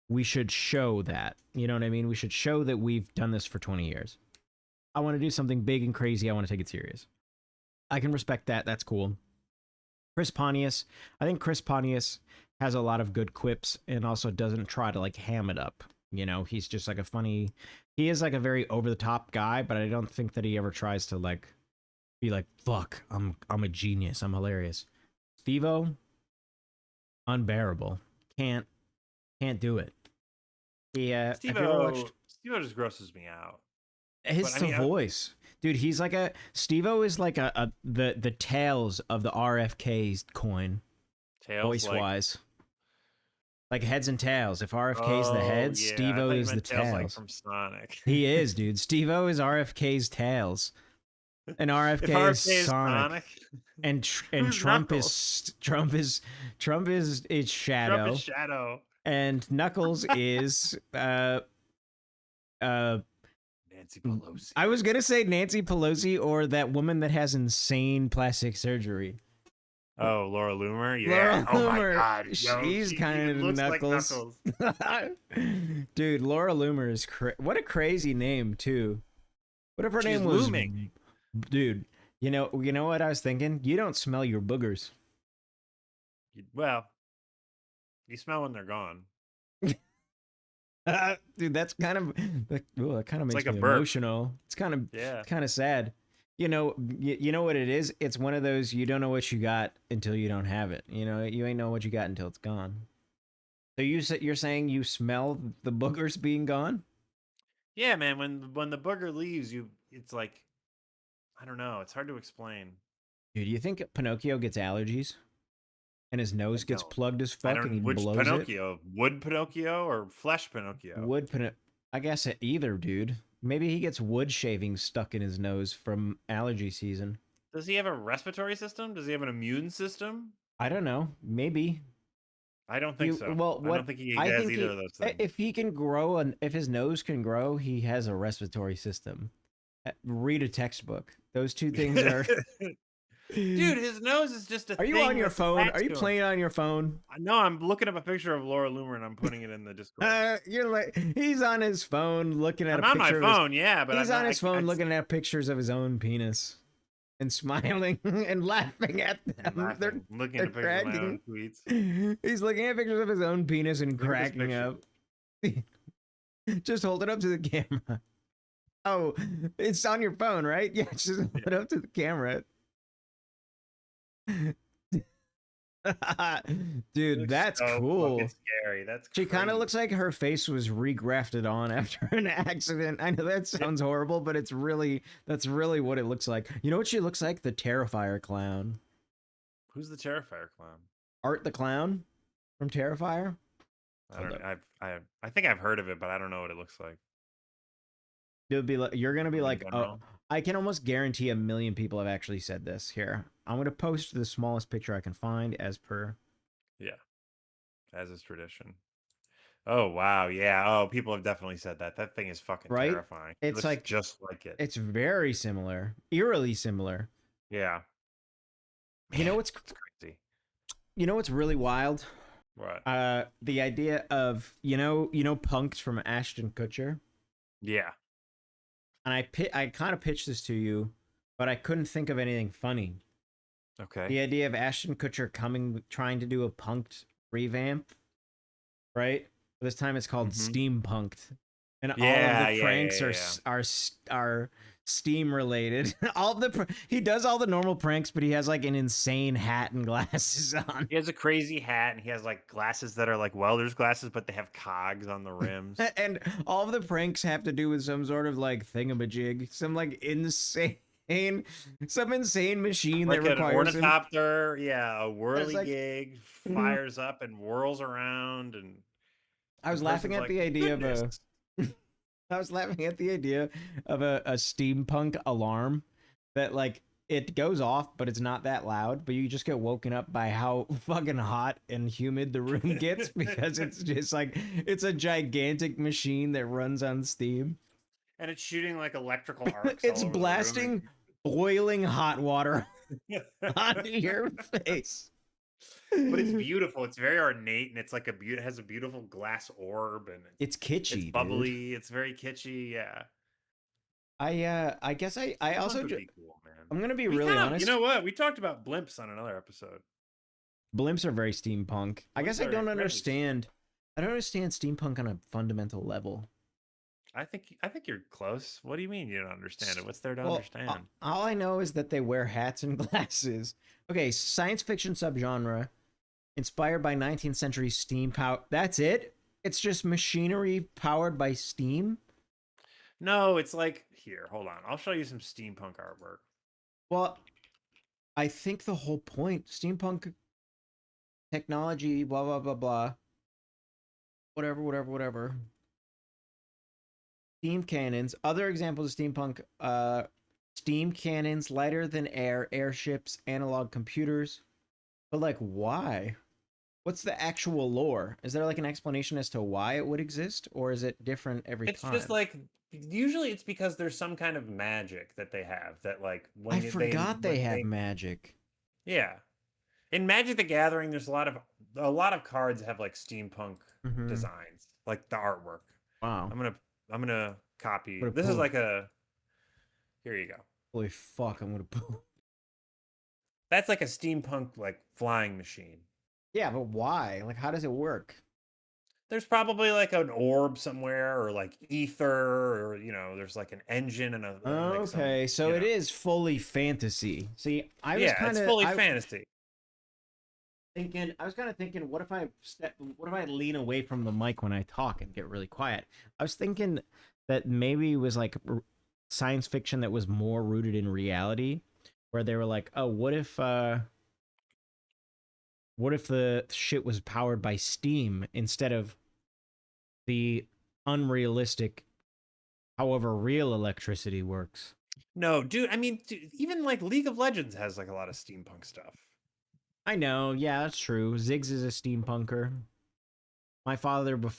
we should show that. You know what I mean? We should show that we've done this for 20 years. I want to do something big and crazy. I want to take it serious. I can respect that. That's cool. Chris Pontius. I think Chris Pontius has a lot of good quips and also doesn't try to like ham it up. You know, he's just like he is like a very over the top guy, but I don't think that he ever tries to like be like, fuck, I'm a genius. I'm hilarious. Steve-O, unbearable. Can't do it. Yeah. Steve-O just grosses me out. His voice, dude. He's like Steve-O is like the tails of the RFK's coin, voice wise, like heads and tails. If RFK's the heads, yeah, Steve-O is the tails. Like from Sonic. He is, dude. Steve-O is RFK's tails, and RFK is Sonic. And Trump is Shadow. Trump is Shadow. And Knuckles is Nancy Pelosi. I was gonna say Nancy Pelosi or that woman that has insane plastic surgery. Oh, Laura Loomer? Laura Yeah. Oh my Loomer, god. Yo, she's she kind even of looks like Knuckles. Knuckles. Dude, Laura Loomer is what a crazy name too. What if her She's name was looming. Dude, you know what I was thinking? You don't smell your boogers. Well, you smell when they're gone. Dude, that's kind of that kind of It's makes like a me burp. emotional. Yeah. It's kind of sad. You know what it is? It's one of those you don't know what you got until you don't have it. You know, you ain't know what you got until it's gone. So you're saying you smell the boogers being gone? Yeah, man, when the booger leaves, it's like I don't know, it's hard to explain. Dude, do you think Pinocchio gets allergies and his I nose gets don't. plugged as I fuck and he don't which blows it? Pinocchio? Wood Pinocchio or flesh Pinocchio? I guess either, dude. Maybe he gets wood shavings stuck in his nose from allergy season. Does he have a respiratory system? Does he have an immune system? I don't know. Maybe. I don't think so. I What don't think he I has think either of those things. if he can grow and if his nose can grow, he has a respiratory system. Read a textbook. Those two things are. Dude, his nose is just a Are thing. you on your that's phone? attached Are you to him. playing on your phone? No, I'm looking up a picture of Laura Loomer and I'm putting it in the Discord. You're like he's on his phone looking at I'm a on my picture of his, phone, yeah, but he's I'm on not, his phone looking at pictures of his own penis and smiling and laughing at them. I'm looking they're at pictures of my own cracking. tweets. He's looking at pictures of his own penis and Look at this cracking picture. up. Just hold it up to the camera. Oh, it's on your phone, right? Yeah, just hold it up to the camera. Dude, that's so cool. fucking scary. That's She kind of crazy. looks like her face was regrafted on after an accident. I know that sounds horrible, but that's really what it looks like. You know what she looks like? The Terrifier clown. Who's the Terrifier clown? Art the Clown from Terrifier. I don't know. I think I've heard of it, but I don't know what it looks like. It'll be like you're gonna be like, oh, general? I can almost guarantee 1 million people have actually said this. Here, I'm gonna post the smallest picture I can find as per. Yeah, as is tradition. Oh wow, yeah. Oh, people have definitely said that. That thing is fucking Right? terrifying. It's It looks like just like it. it's very similar, eerily similar. Yeah. You know what's It's crazy. you know what's really wild? What? The idea of you know Punked from Ashton Kutcher. Yeah. And I kind of pitched this to you, but I couldn't think of anything funny. Okay. The idea of Ashton Kutcher trying to do a Punked revamp, right? But this time it's called Steampunked, and all of the pranks are Steam related. He does all the normal pranks, but he has like an insane hat and glasses on. He has a crazy hat, and he has like glasses that are like welder's glasses, but they have cogs on the rims. And all of the pranks have to do with some sort of like thingamajig, some like insane machine like that an requires ornithopter, yeah, a whirligig like, fires up and whirls around, and I was laughing at the idea of a. I was laughing at the idea of a steampunk alarm that like it goes off, but it's not that loud. But you just get woken up by how fucking hot and humid the room gets because it's just like it's a gigantic machine that runs on steam. and it's shooting like electrical arcs. It's all over blasting boiling hot water onto your face. But it's beautiful. It's very ornate, and it's like it has a beautiful glass orb, and it's kitschy, it's bubbly. Dude. It's very kitschy. Yeah. I guess I also be cool, man. I'm gonna be really honest. You know what? We talked about blimps on another episode. Blimps are very steampunk. I guess I don't understand. I don't understand steampunk on a fundamental level. I think you're close. What do you mean you don't understand it? What's there to understand? All I know is that they wear hats and glasses. Okay, science fiction subgenre inspired by 19th century steam power. That's it? It's just machinery powered by steam? No, it's like here, hold on. I'll show you some steampunk artwork. Well, I think the whole point, steampunk technology, blah blah blah blah. Whatever. Steam cannons. Other examples of steampunk, steam cannons, lighter than air, airships, analog computers. But like, why? What's the actual lore? Is there like an explanation as to why it would exist, or is it different every time? It's just like usually it's because there's some kind of magic that they have that like I forgot they have magic. Yeah. In Magic the Gathering, there's a lot of cards have like steampunk designs, like the artwork. Wow. I'm gonna copy. What a This is poop. like a. Here you go. Holy fuck! I'm gonna poop. That's like a steampunk like flying machine. Yeah, but why? Like, how does it work? There's probably like an orb somewhere, or like ether, or there's like an engine and a. Okay, so it is fully fantasy. See, it's fully fantasy. I was kind of thinking, what if I lean away from the mic when I talk and get really quiet? I was thinking that maybe it was like science fiction that was more rooted in reality, where they were like, oh, what if the shit was powered by steam instead of the unrealistic, however real electricity works? No, dude. I mean, even like League of Legends has like a lot of steampunk stuff. I know, yeah, that's true. Ziggs is a steampunker. My father was a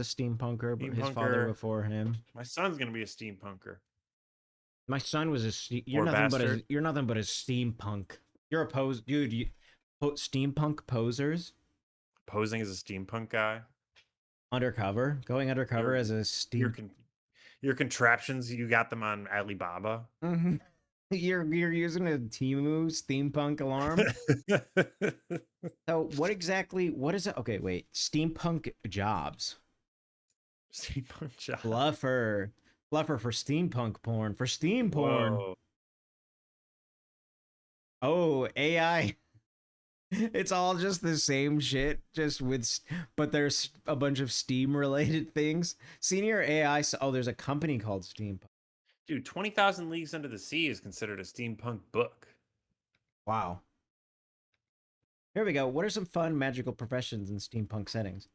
steampunker, but his father before him. My son's gonna be a steampunker. My son was you're nothing but a steampunk. You're a dude. Steampunk posers. Posing as a steampunk guy. Going undercover as a your contraptions. You got them on Alibaba. Mm-hmm. You're using a Temu steampunk alarm. So what is it? Okay, wait. Steampunk jobs. Steampunk jobs. Fluffer for steampunk porn. For steam porn. Whoa. Oh, AI. It's all just the same shit, but there's a bunch of Steam related things. Senior AI. Oh, there's a company called Steampunk. Dude, 20,000 Leagues Under the Sea is considered a steampunk book. Wow. Here we go. What are some fun magical professions in steampunk settings?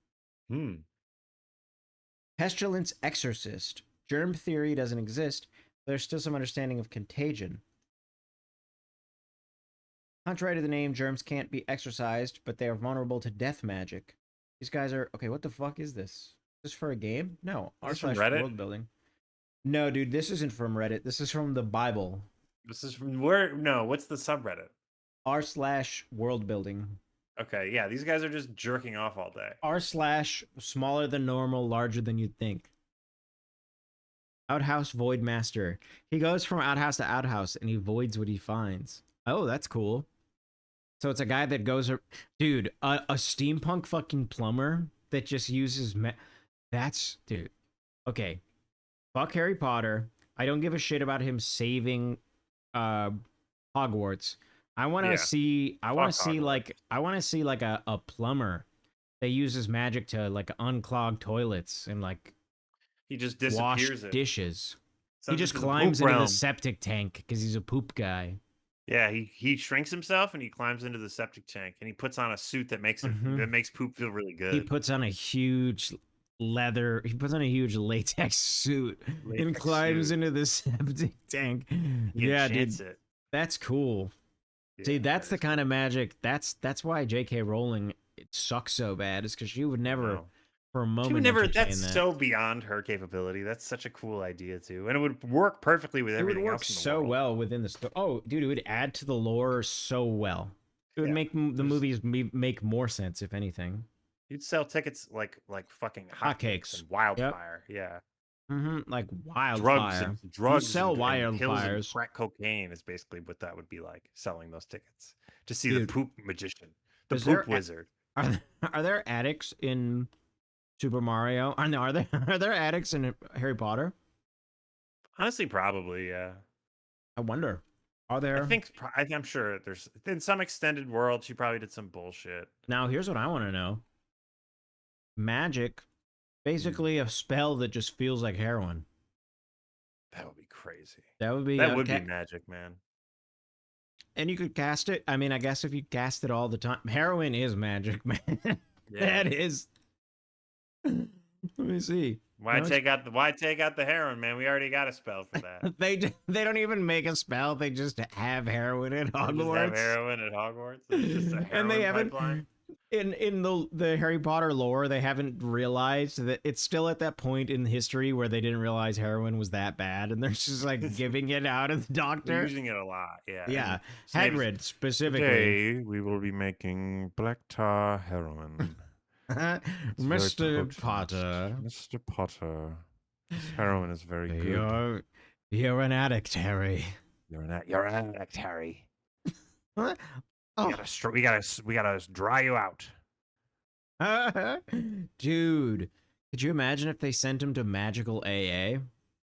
Pestilence exorcist. Germ theory doesn't exist, but there's still some understanding of contagion. Contrary to the name, germs can't be exorcised, but they are vulnerable to death magic. These guys are... Okay, what the fuck is this? Is this for a game? No. r/Reddit? World building. No, dude, this isn't from Reddit. This is from the Bible. This is from where? No, what's the subreddit? r/world building. Okay, yeah, these guys are just jerking off all day. r/smaller than normal, larger than you'd think. Outhouse Void Master. He goes from outhouse to outhouse and he voids what he finds. Oh, that's cool. So it's a guy that goes... Dude, a steampunk fucking plumber that just uses... That's... Dude. Okay. Fuck Harry Potter. I don't give a shit about him saving Hogwarts. I want to see like a plumber that uses magic to like unclog toilets and like he just disappears wash dishes. He just climbs into the septic tank because he's a poop guy. Yeah, he shrinks himself and he climbs into the septic tank and he puts on a suit that makes poop feel really good. He puts on a huge latex suit and climbs into the septic tank. Yeah, dude. That's cool. Yeah, see, that's the kind of magic. That's why J.K. Rowling it sucks so bad. Is because she would never, for a moment, she would never. That's so beyond her capability. That's such a cool idea too, and it would work perfectly with everything else. It would work so well within the story. Oh, dude, it would add to the lore so well. It would make the movies make more sense, if anything. You'd sell tickets like fucking hotcakes and wildfire. Yep. Yeah. Like wildfire. Drugs. You sell wildfires. Crack cocaine is basically what that would be like, selling those tickets to see the poop magician, the poop wizard. Are there addicts in Super Mario? Are there addicts in Harry Potter? Honestly, probably, yeah. I wonder. Are there? I'm sure there's in some extended world. She probably did some bullshit. Now, here's what I want to know. Magic. Basically, a spell that just feels like heroin. That would be crazy. That would be magic, man. And you could cast it. I mean, I guess if you cast it all the time, heroin is magic, man. Yeah. That is. Let me see. Why take out the heroin, man? We already got a spell for that. They don't even make a spell. They just have heroin at Hogwarts. It's just a heroin pipeline. in the Harry Potter lore, they haven't realized that it's still at that point in history where they didn't realize heroin was that bad, and they're just like giving it out of the They're doctor. using it a lot, yeah. Yeah, And Snape's, Hagrid specifically. today we will be making black tar heroin. It's very Mr. potent. Potter, Mr. Potter. This heroin is very good. you're an addict, Harry. You're an addict, Harry. What? We Oh, gotta dry you out. dude, could you imagine if they sent him to magical AA?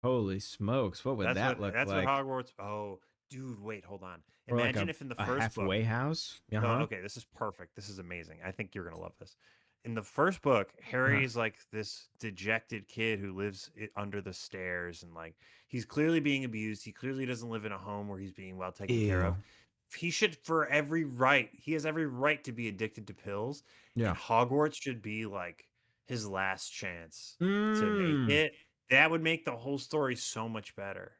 Holy smokes, what would that look That's like? what Hogwarts. Oh, dude, wait, hold on. Or like Imagine if in the a first halfway book. house? No, Uh-huh. okay, this is perfect. This is amazing. I think you're gonna love this. In the first book, Harry is like this dejected kid who lives under the stairs, and like he's clearly being abused. He clearly doesn't live in a home where he's being well taken care of. Ew. He should, he has every right to be addicted to pills. Yeah. And Hogwarts should be like his last chance to make Mm. it. That would make the whole story so much better.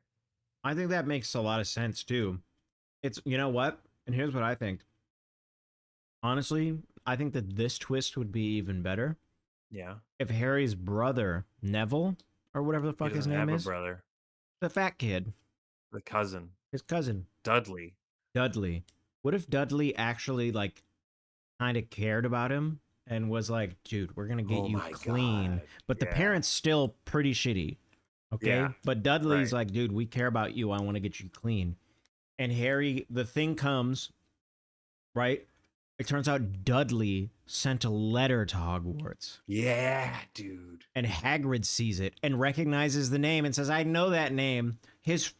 I think that makes a lot of sense too. It's, you know what? And here's what I think. Honestly, I think that this twist would be even better Yeah. if Harry's brother, Neville, or whatever the He fuck his doesn't name have is, a brother. the fat kid, The cousin. his cousin, Dudley. Dudley. What if Dudley actually like kind of cared about him and was like, dude, we're gonna get Oh you my clean. God. But the Yeah. parents still pretty shitty. Okay. Yeah, But Dudley's right. like, dude, we care about you. I want to get you clean. And Harry, the thing comes, right? It turns out Dudley sent a letter to Hogwarts. Yeah, dude. And Hagrid sees it and recognizes the name and says, I know that name. His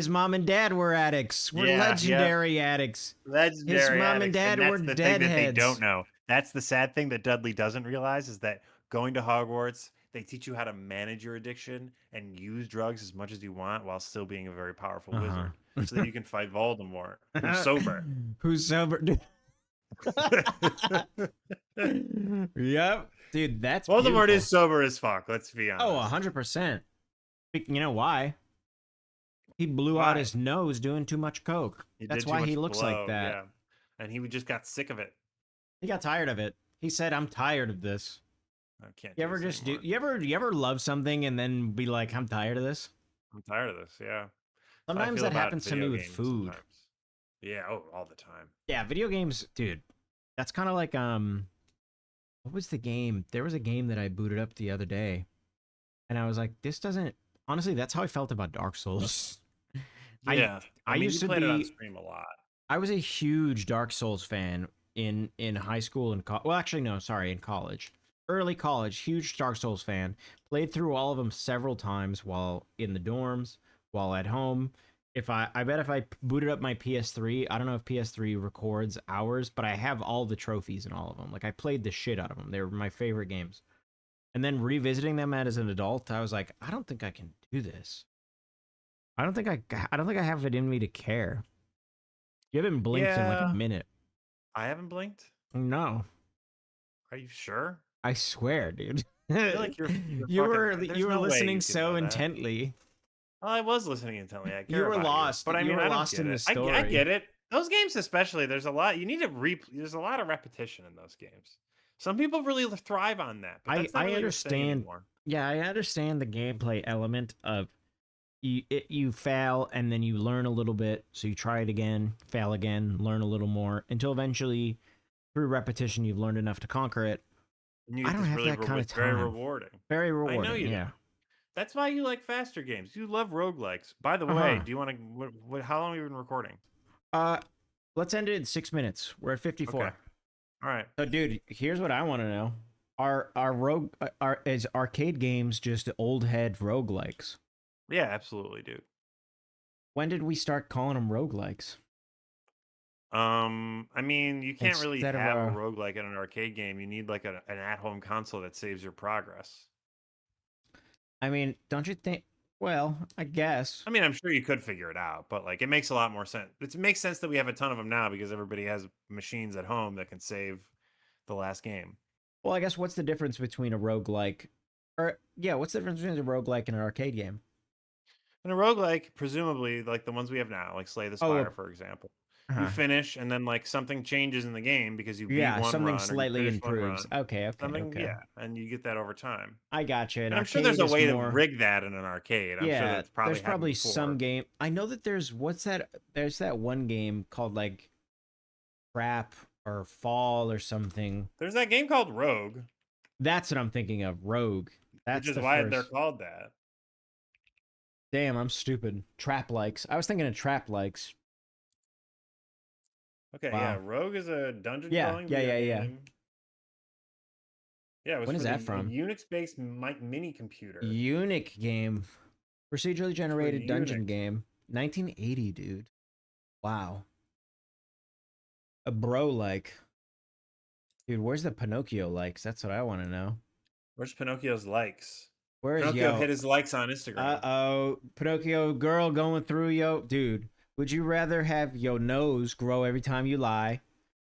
mom and dad were addicts. We're Yeah, legendary addicts. Legendary His mom and addicts, dad that's were the thing that they deadheads. don't know. That's the sad thing that Dudley doesn't realize, is that going to Hogwarts, they teach you how to manage your addiction and use drugs as much as you want while still being a very powerful wizard, so that you can fight Voldemort, who's sober. Who's sober? Yep. Dude, that's Voldemort beautiful. is sober as fuck, let's be honest. Oh, 100%. You know why? He blew out his nose doing too much coke. That's why he looks like that. Yeah. And he just got sick of it. He got tired of it. He said, I'm tired of this. I can't You do ever this just do anymore. you ever love something and then be like, I'm tired of this? I'm tired of this, yeah. That's how I Sometimes feel that about happens to me video with games food. sometimes. Yeah, all the time. Yeah, video games, dude. That's kind of like what was the game? There was a game that I booted up the other day, and I was like, this doesn't. Honestly, that's how I felt about Dark Souls. Yeah, I mean, used you to played it on be. stream a lot. I was a huge Dark Souls fan in high school and well, actually no, sorry, in college, early college. Huge Dark Souls fan. Played through all of them several times while in the dorms, while at home. I bet if I booted up my PS3, I don't know if PS3 records hours, but I have all the trophies in all of them. Like I played the shit out of them. They were my favorite games. And then revisiting them as an adult, I was like, I don't think I can do this. I don't think I have it in me to care. You haven't blinked in like a minute. I haven't blinked. No. Are you sure? I swear, dude. I feel like you were no way listening you can so know that. intently. Well, I was listening intently. I care You were about lost. but I You mean, were I don't lost get in it. the story. I get it. Those games, especially, there's a lot. You need to there's a lot of repetition in those games. Some people really thrive on that. But that's not I really your thing understand. anymore. Yeah, I understand the gameplay element of you fail and then you learn a little bit, so you try it again, fail again, learn a little more until eventually, through repetition, you've learned enough to conquer it. And you I get don't this have really that kind of it's very time. rewarding. Very rewarding. I know you yeah. do. That's why you like faster games. You love roguelikes. By the way, do you want to? How long have you been recording? Let's end it in 6 minutes. We're at 54. Okay. All right. So, dude, here's what I want to know: is arcade games just old head roguelikes? Yeah, absolutely, dude. When did we start calling them roguelikes? I mean, you can't really Instead of have a roguelike in an arcade game. You need like an at-home console that saves your progress. I mean, don't you think? Well, I guess. I mean, I'm sure you could figure it out, but like it makes a lot more sense. It makes sense that we have a ton of them now because everybody has machines at home that can save the last game. Well, I guess what's the difference between a roguelike what's the difference between a roguelike and an arcade game? And a roguelike, presumably like the ones we have now, like Slay the Spire, for example, you Uh-huh. finish, and then like something changes in the game because you beat Yeah, one something run or you slightly finished one improves. run. Okay, Something, okay. yeah, and you get that over time. I gotcha. An And I'm sure there's arcade a is way to more. rig that in an arcade. I'm sure Yeah, that's probably there's happened probably some before. game. I know that there's what's that? There's that one game called like Trap or Fall or something. There's that game called Rogue, That's what I'm thinking of. Rogue. which That's is the why they're first. called that. Damn, I'm stupid. Trap likes. I was thinking of Trap likes. Okay, yeah, Wow. Rogue is a dungeon Yeah, crawling yeah, video yeah, yeah. game. Yeah, it was When is for that a from? Unix-based mini computer. Unix game. Procedurally It's for generated Unix. dungeon game. 1980, dude. Wow. A bro like. Dude, where's the Pinocchio likes? That's what I want to know. Where's Pinocchio's likes? Where is Pinocchio yo? hit his likes on Instagram. Uh-oh. Pinocchio girl going through yo. Dude, would you rather have your nose grow every time you lie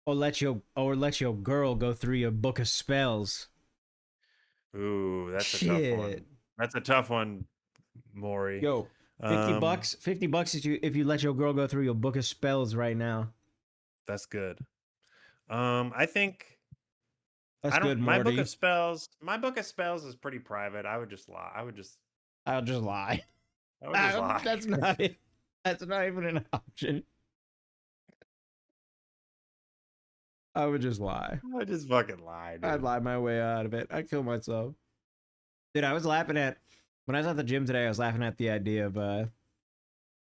or let your girl go through your book of spells? Ooh, that's a tough one. Shit. That's a tough one, Maury. Yo, 50 Um, bucks. 50 bucks if you let your girl go through your book of spells right now. that's good. I think That's I don't. good, Morty. My book of spells is pretty private. I would just lie. I'll just lie. I would just lie. That's not it. That's not even an option. I would just lie. I would just fucking lie, dude. I'd lie my way out of it. I'd kill myself. Dude, I was laughing at when I was at the gym today. I was laughing at the idea of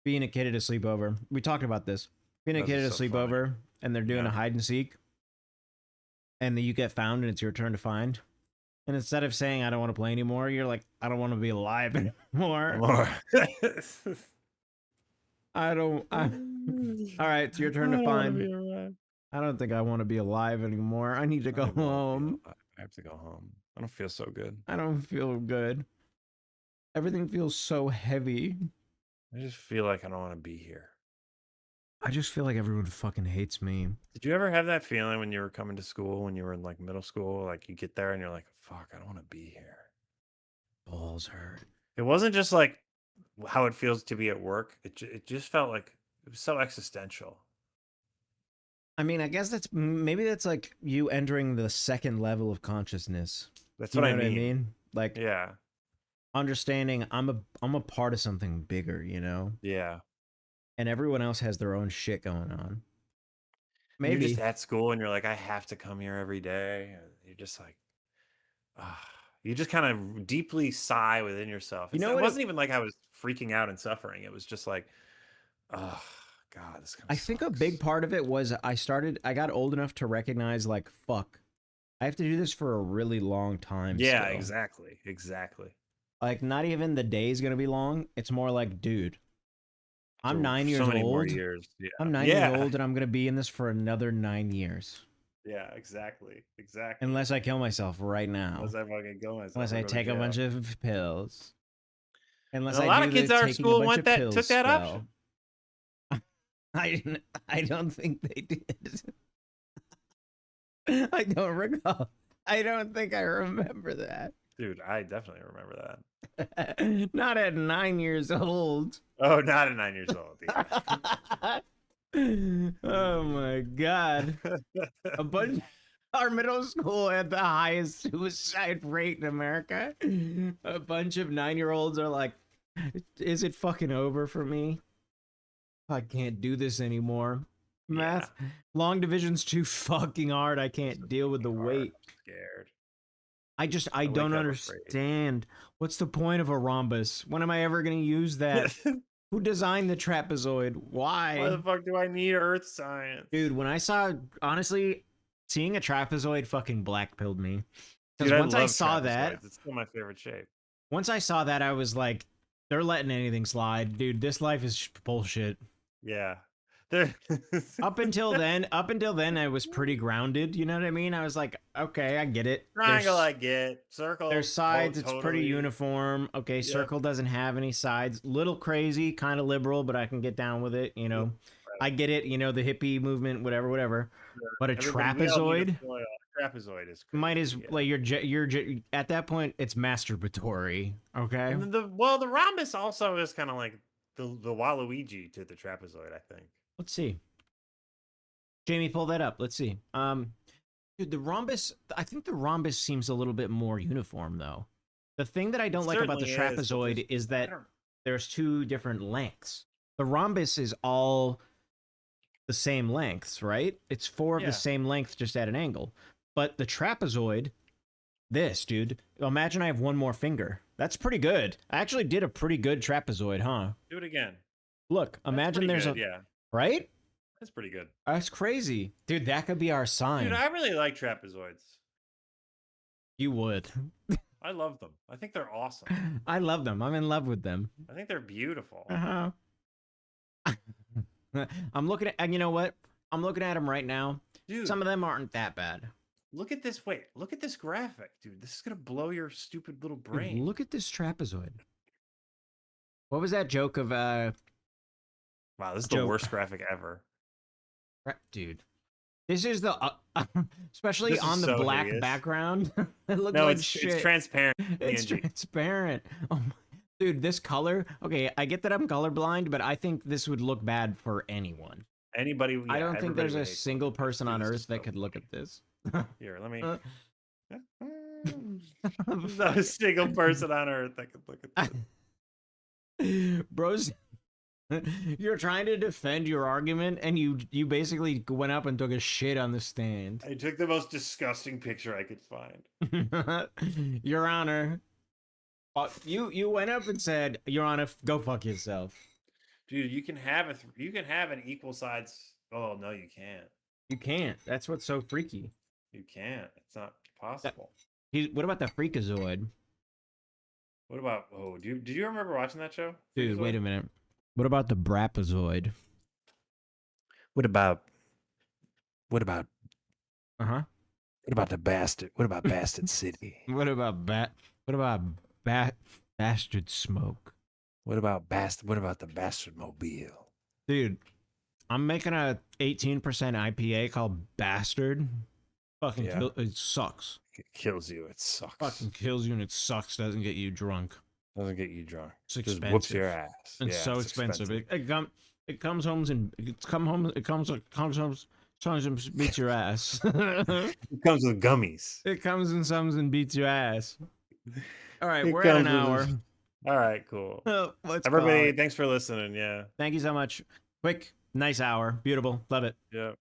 being a kid at a sleepover. We talked about this. Being a This kid at a is so sleepover, funny. and they're doing Yeah. a hide and seek, and then you get found, and it's your turn to find. And instead of saying I don't want to play anymore, you're like I don't want to be alive anymore. I don't. All right, it's your turn to find. I don't think I want to be alive anymore. I need to go home. I have to go home. I don't feel so good. I don't feel good. Everything feels so heavy. I just feel like I don't want to be here. I just feel like everyone fucking hates me. Did you ever have that feeling when you were coming to school, when you were in like middle school? Like you get there and you're like, fuck, I don't want to be here. Balls hurt. It wasn't just like how it feels to be at work. It just felt like it was so existential. I mean, I guess maybe that's like you entering the second level of consciousness. That's You what know I what I mean. mean? Like Yeah. understanding I'm a part of something bigger, you know? Yeah. And everyone else has their own shit going on. You're just Maybe. at school and you're like, I have to come here every day. And you're just like, you just kind of deeply sigh within yourself. You know It what wasn't even like I was freaking out and suffering. It was just like, oh God, this kind of I think a big part of it was I got old enough to recognize like fuck. I have to do this for a really long time. Yeah, still. exactly. Like not even the day's gonna be long. It's more like, dude, I'm 9 years so many more old. years. Yeah. I'm 9 years old and I'm gonna be in this for another 9 years. Yeah, exactly. Unless I kill myself right now. Unless I fucking kill myself. Unless I take a bunch of pills. Unless and a lot of kids our school took that option. I don't think they did. I don't recall. I don't think I remember that. Dude, I definitely remember that. Not at 9 years old. Oh, not at 9 years old. Yeah. Oh my god. Our middle school had the highest suicide rate in America. A bunch of 9-year-olds are like, is it fucking over for me? I can't do this anymore. Math, long division's too fucking hard. I can't deal with the weight. I'm scared. I don't understand. What's the point of a rhombus? When am I ever going to use that? Who designed the trapezoid? Why? Why the fuck do I need earth science? Dude, when I saw, honestly, seeing a trapezoid fucking black-pilled me. Because Dude, once I saw that, it's still my favorite shape. Once I saw that, I was like, they're letting anything slide. Dude, this life is bullshit. Yeah. Up until then, I was pretty grounded. You know what I mean? I was like, okay, I get it. Triangle, I get. Circle. There's sides. Totally. It's pretty uniform. Okay, yep. Circle doesn't have any sides. Little crazy, kind of liberal, but I can get down with it. You know, right. I get it. You know, the hippie movement, whatever. Sure. But a trapezoid. Trapezoid is crazy. Might as like you're at that point. It's masturbatory. Okay. And the rhombus also is kind of like the Waluigi to the trapezoid. I think. Let's see. Jamie, pull that up. Let's see. Dude, the rhombus. I think the rhombus seems a little bit more uniform, though. The thing that I don't like about the trapezoid is that there's two different lengths. The rhombus is all the same lengths, right? It's four of the same length, just at an angle. But the trapezoid, this, dude, imagine I have one more finger. That's pretty good. I actually did a pretty good trapezoid, huh? Do it again. Look, imagine there's good, a... Right? That's pretty good. That's crazy. Dude, that could be our sign. Dude, I really like trapezoids. You would. I love them. I think they're awesome. I love them. I'm in love with them. I think they're beautiful. Uh-huh. I'm looking at... And you know what? I'm looking at them right now. Dude, some of them aren't that bad. Look at this. Wait, look at this graphic, dude. This is going to blow your stupid little brain. Dude, look at this trapezoid. What was that joke of... Wow, this is the worst graphic ever. Dude, this is the especially on the black background. It looks like shit. It's transparent. It's transparent. Oh my, dude, this color. Okay, I get that I'm colorblind, but I think this would look bad for anyone. Anybody. Yeah, I don't think there's a single person on Earth that could look at this. Here, let me. There's not a single person on Earth that could look at this. Bros. You're trying to defend your argument, and you basically went up and took a shit on the stand. I took the most disgusting picture I could find. Your Honor, you went up and said, "Your Honor, go fuck yourself." Dude, you can have an equal sides. Oh no, you can't. You can't. That's what's so freaky. You can't. It's not possible. What about the Freakazoid? What about? Oh, did you remember watching that show? Dude, wait a minute. What about the Brapazoid? What about What about the bastard? What about Bastard City? What about Bastard Smoke? What about the Bastard Mobile? Dude, I'm making a 18% IPA called Bastard. Fucking it sucks. It kills you. It sucks. Fucking kills you and it sucks. Doesn't get you drunk. Doesn't get you drunk. It's expensive. Just whoops your ass. It's so expensive. It comes home and beats your ass. It comes with gummies. It comes in sums and beats your ass. All right, we're at an hour. All right, cool. Everybody, thanks for listening. Yeah. Thank you so much. Quick, nice hour. Beautiful. Love it. Yeah.